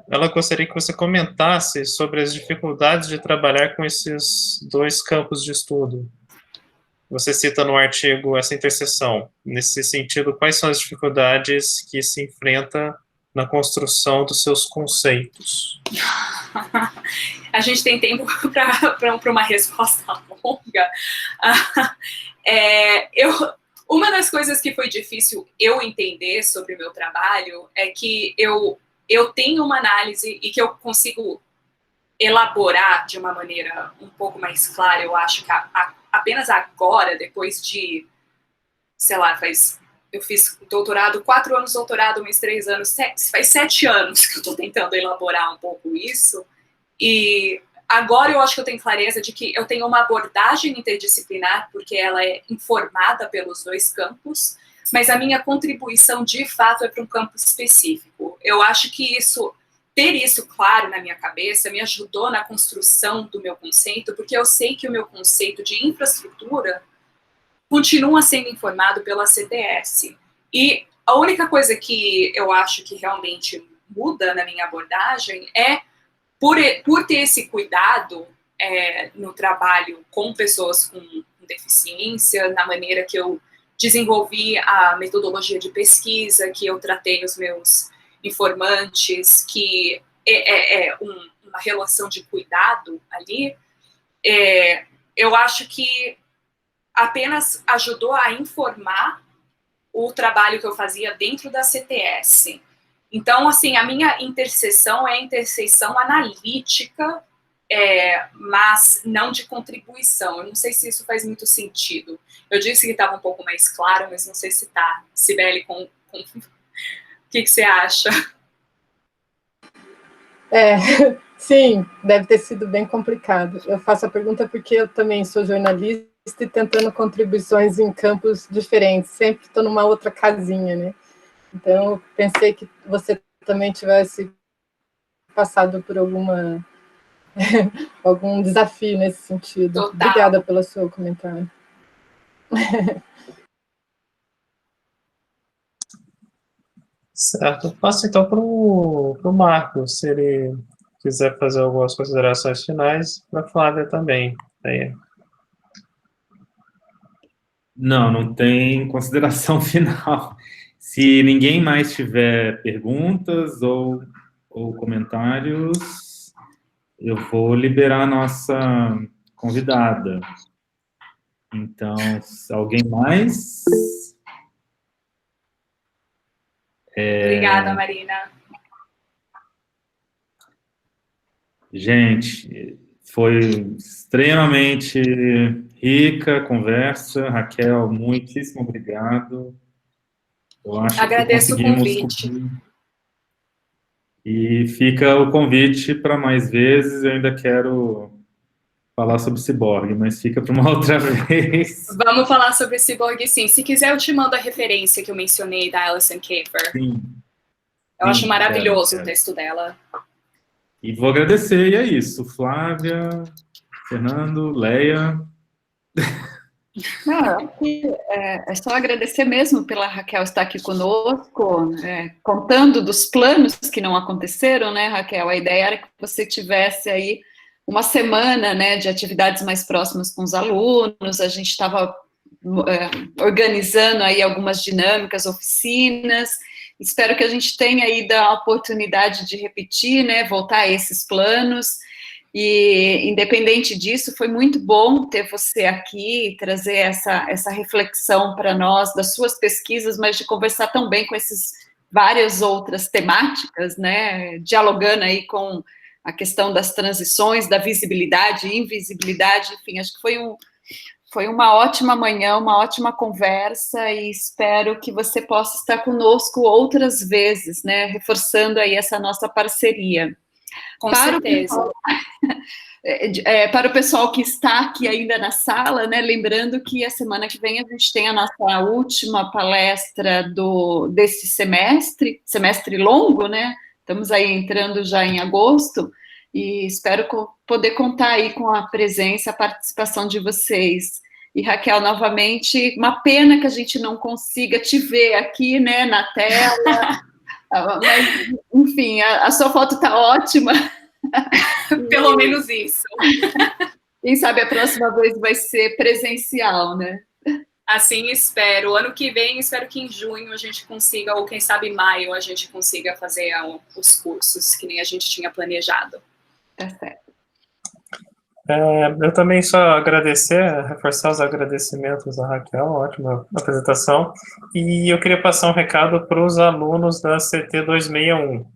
Ela gostaria que você comentasse sobre as dificuldades de trabalhar com esses dois campos de estudo. Você cita no artigo essa interseção. Nesse sentido, quais são as dificuldades que se enfrenta na construção dos seus conceitos? A gente tem tempo para uma resposta longa. Uma das coisas que foi difícil eu entender sobre o meu trabalho é que eu tenho uma análise e que eu consigo elaborar de uma maneira um pouco mais clara, eu acho que apenas agora, depois de, sei lá, eu fiz doutorado, 4 anos doutorado, mais 3 anos, faz 7 anos que eu estou tentando elaborar um pouco isso, e agora eu acho que eu tenho clareza de que eu tenho uma abordagem interdisciplinar, porque ela é informada pelos dois campos, mas a minha contribuição, de fato, é para um campo específico. Eu acho que ter isso claro na minha cabeça me ajudou na construção do meu conceito, porque eu sei que o meu conceito de infraestrutura continua sendo informado pela CTS. E a única coisa que eu acho que realmente muda na minha abordagem é por ter esse cuidado no trabalho com pessoas com deficiência, na maneira que eu desenvolvi a metodologia de pesquisa, que eu tratei os meus informantes, que uma relação de cuidado ali, eu acho que apenas ajudou a informar o trabalho que eu fazia dentro da CTS. Então, assim, a minha interseção é a interseção analítica, mas não de contribuição. Eu não sei se isso faz muito sentido. Eu disse que estava um pouco mais claro, mas não sei se está. Cibele, o que você acha? Sim, deve ter sido bem complicado. Eu faço a pergunta porque eu também sou jornalista e tentando contribuições em campos diferentes, sempre estou numa outra casinha, né? Então, eu pensei que você também tivesse passado por algum desafio nesse sentido. Total. Obrigada pelo seu comentário. Certo. Passo então para o Marco, se ele quiser fazer algumas considerações finais, para a Flávia também. Não tem consideração final. Se ninguém mais tiver perguntas ou comentários, eu vou liberar a nossa convidada. Então, alguém mais? Obrigada, Marina. Gente, foi extremamente rica a conversa. Raquel, muitíssimo obrigado. Eu acho Agradeço que o convite. E fica o convite para mais vezes. Eu ainda quero falar sobre ciborgue, mas fica para uma outra vez. Vamos falar sobre ciborgue, sim. Se quiser, eu te mando a referência que eu mencionei da Alison Kafer. Sim. Eu acho maravilhoso quero. o texto dela. E vou agradecer, e é isso. Flávia, Fernando, Leia. Não, é só agradecer mesmo pela Raquel estar aqui conosco, contando dos planos que não aconteceram, né, Raquel? A ideia era que você tivesse aí uma semana, né, de atividades mais próximas com os alunos. A gente estava organizando aí algumas dinâmicas, oficinas. Espero que a gente tenha aí a oportunidade de repetir, né, voltar a esses planos. E, independente disso, foi muito bom ter você aqui, trazer essa reflexão para nós das suas pesquisas, mas de conversar também com essas várias outras temáticas, né, dialogando aí com a questão das transições, da visibilidade e invisibilidade, enfim, acho que foi uma ótima manhã, uma ótima conversa, e espero que você possa estar conosco outras vezes, né, reforçando aí essa nossa parceria. Com certeza. Para o pessoal que está aqui ainda na sala, né, lembrando que a semana que vem a gente tem a nossa última palestra desse semestre longo, né, estamos aí entrando já em agosto, e espero poder contar aí com a presença, a participação de vocês. E, Raquel, novamente, uma pena que a gente não consiga te ver aqui, né, na tela, mas, enfim, a sua foto está ótima. Pelo menos isso. Quem sabe a próxima vez vai ser presencial, né? Assim espero. Ano que vem, espero que em junho a gente consiga, ou quem sabe maio, a gente consiga fazer os cursos, que nem a gente tinha planejado. Tá certo. Eu também só reforçar os agradecimentos à Raquel, ótima apresentação, e eu queria passar um recado para os alunos da CT 261,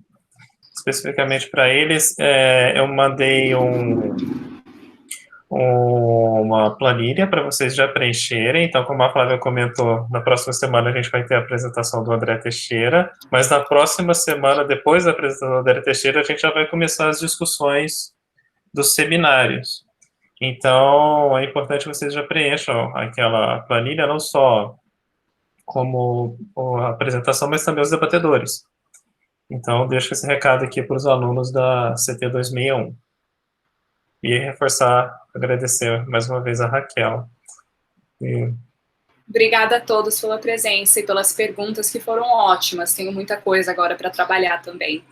especificamente para eles. Eu mandei uma planilha para vocês já preencherem, então, como a Flávia comentou, na próxima semana a gente vai ter a apresentação do André Teixeira, mas na próxima semana, depois da apresentação do André Teixeira, a gente já vai começar as discussões dos seminários. Então, é importante que vocês já preencham aquela planilha, não só como a apresentação, mas também os debatedores. Então, deixo esse recado aqui para os alunos da CT 261. E agradecer mais uma vez a Raquel. Obrigada a todos pela presença e pelas perguntas que foram ótimas. Tenho muita coisa agora para trabalhar também.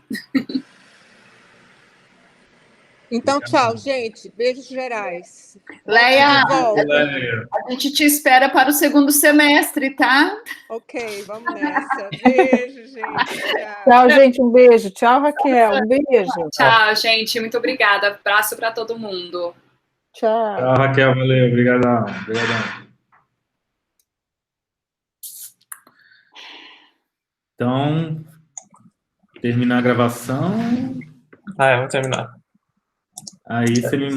Então, tchau, gente. Beijos gerais. Leia, a gente te espera para o segundo semestre, tá? Ok, vamos nessa. Beijo, gente. Tchau. Tchau, gente. Um beijo. Tchau, Raquel. Um beijo. Tchau, gente. Muito obrigada. Abraço para todo mundo. Tchau. Tchau, Raquel. Valeu. Obrigadão. Então, terminar a gravação. Eu vou terminar. Aí você me manda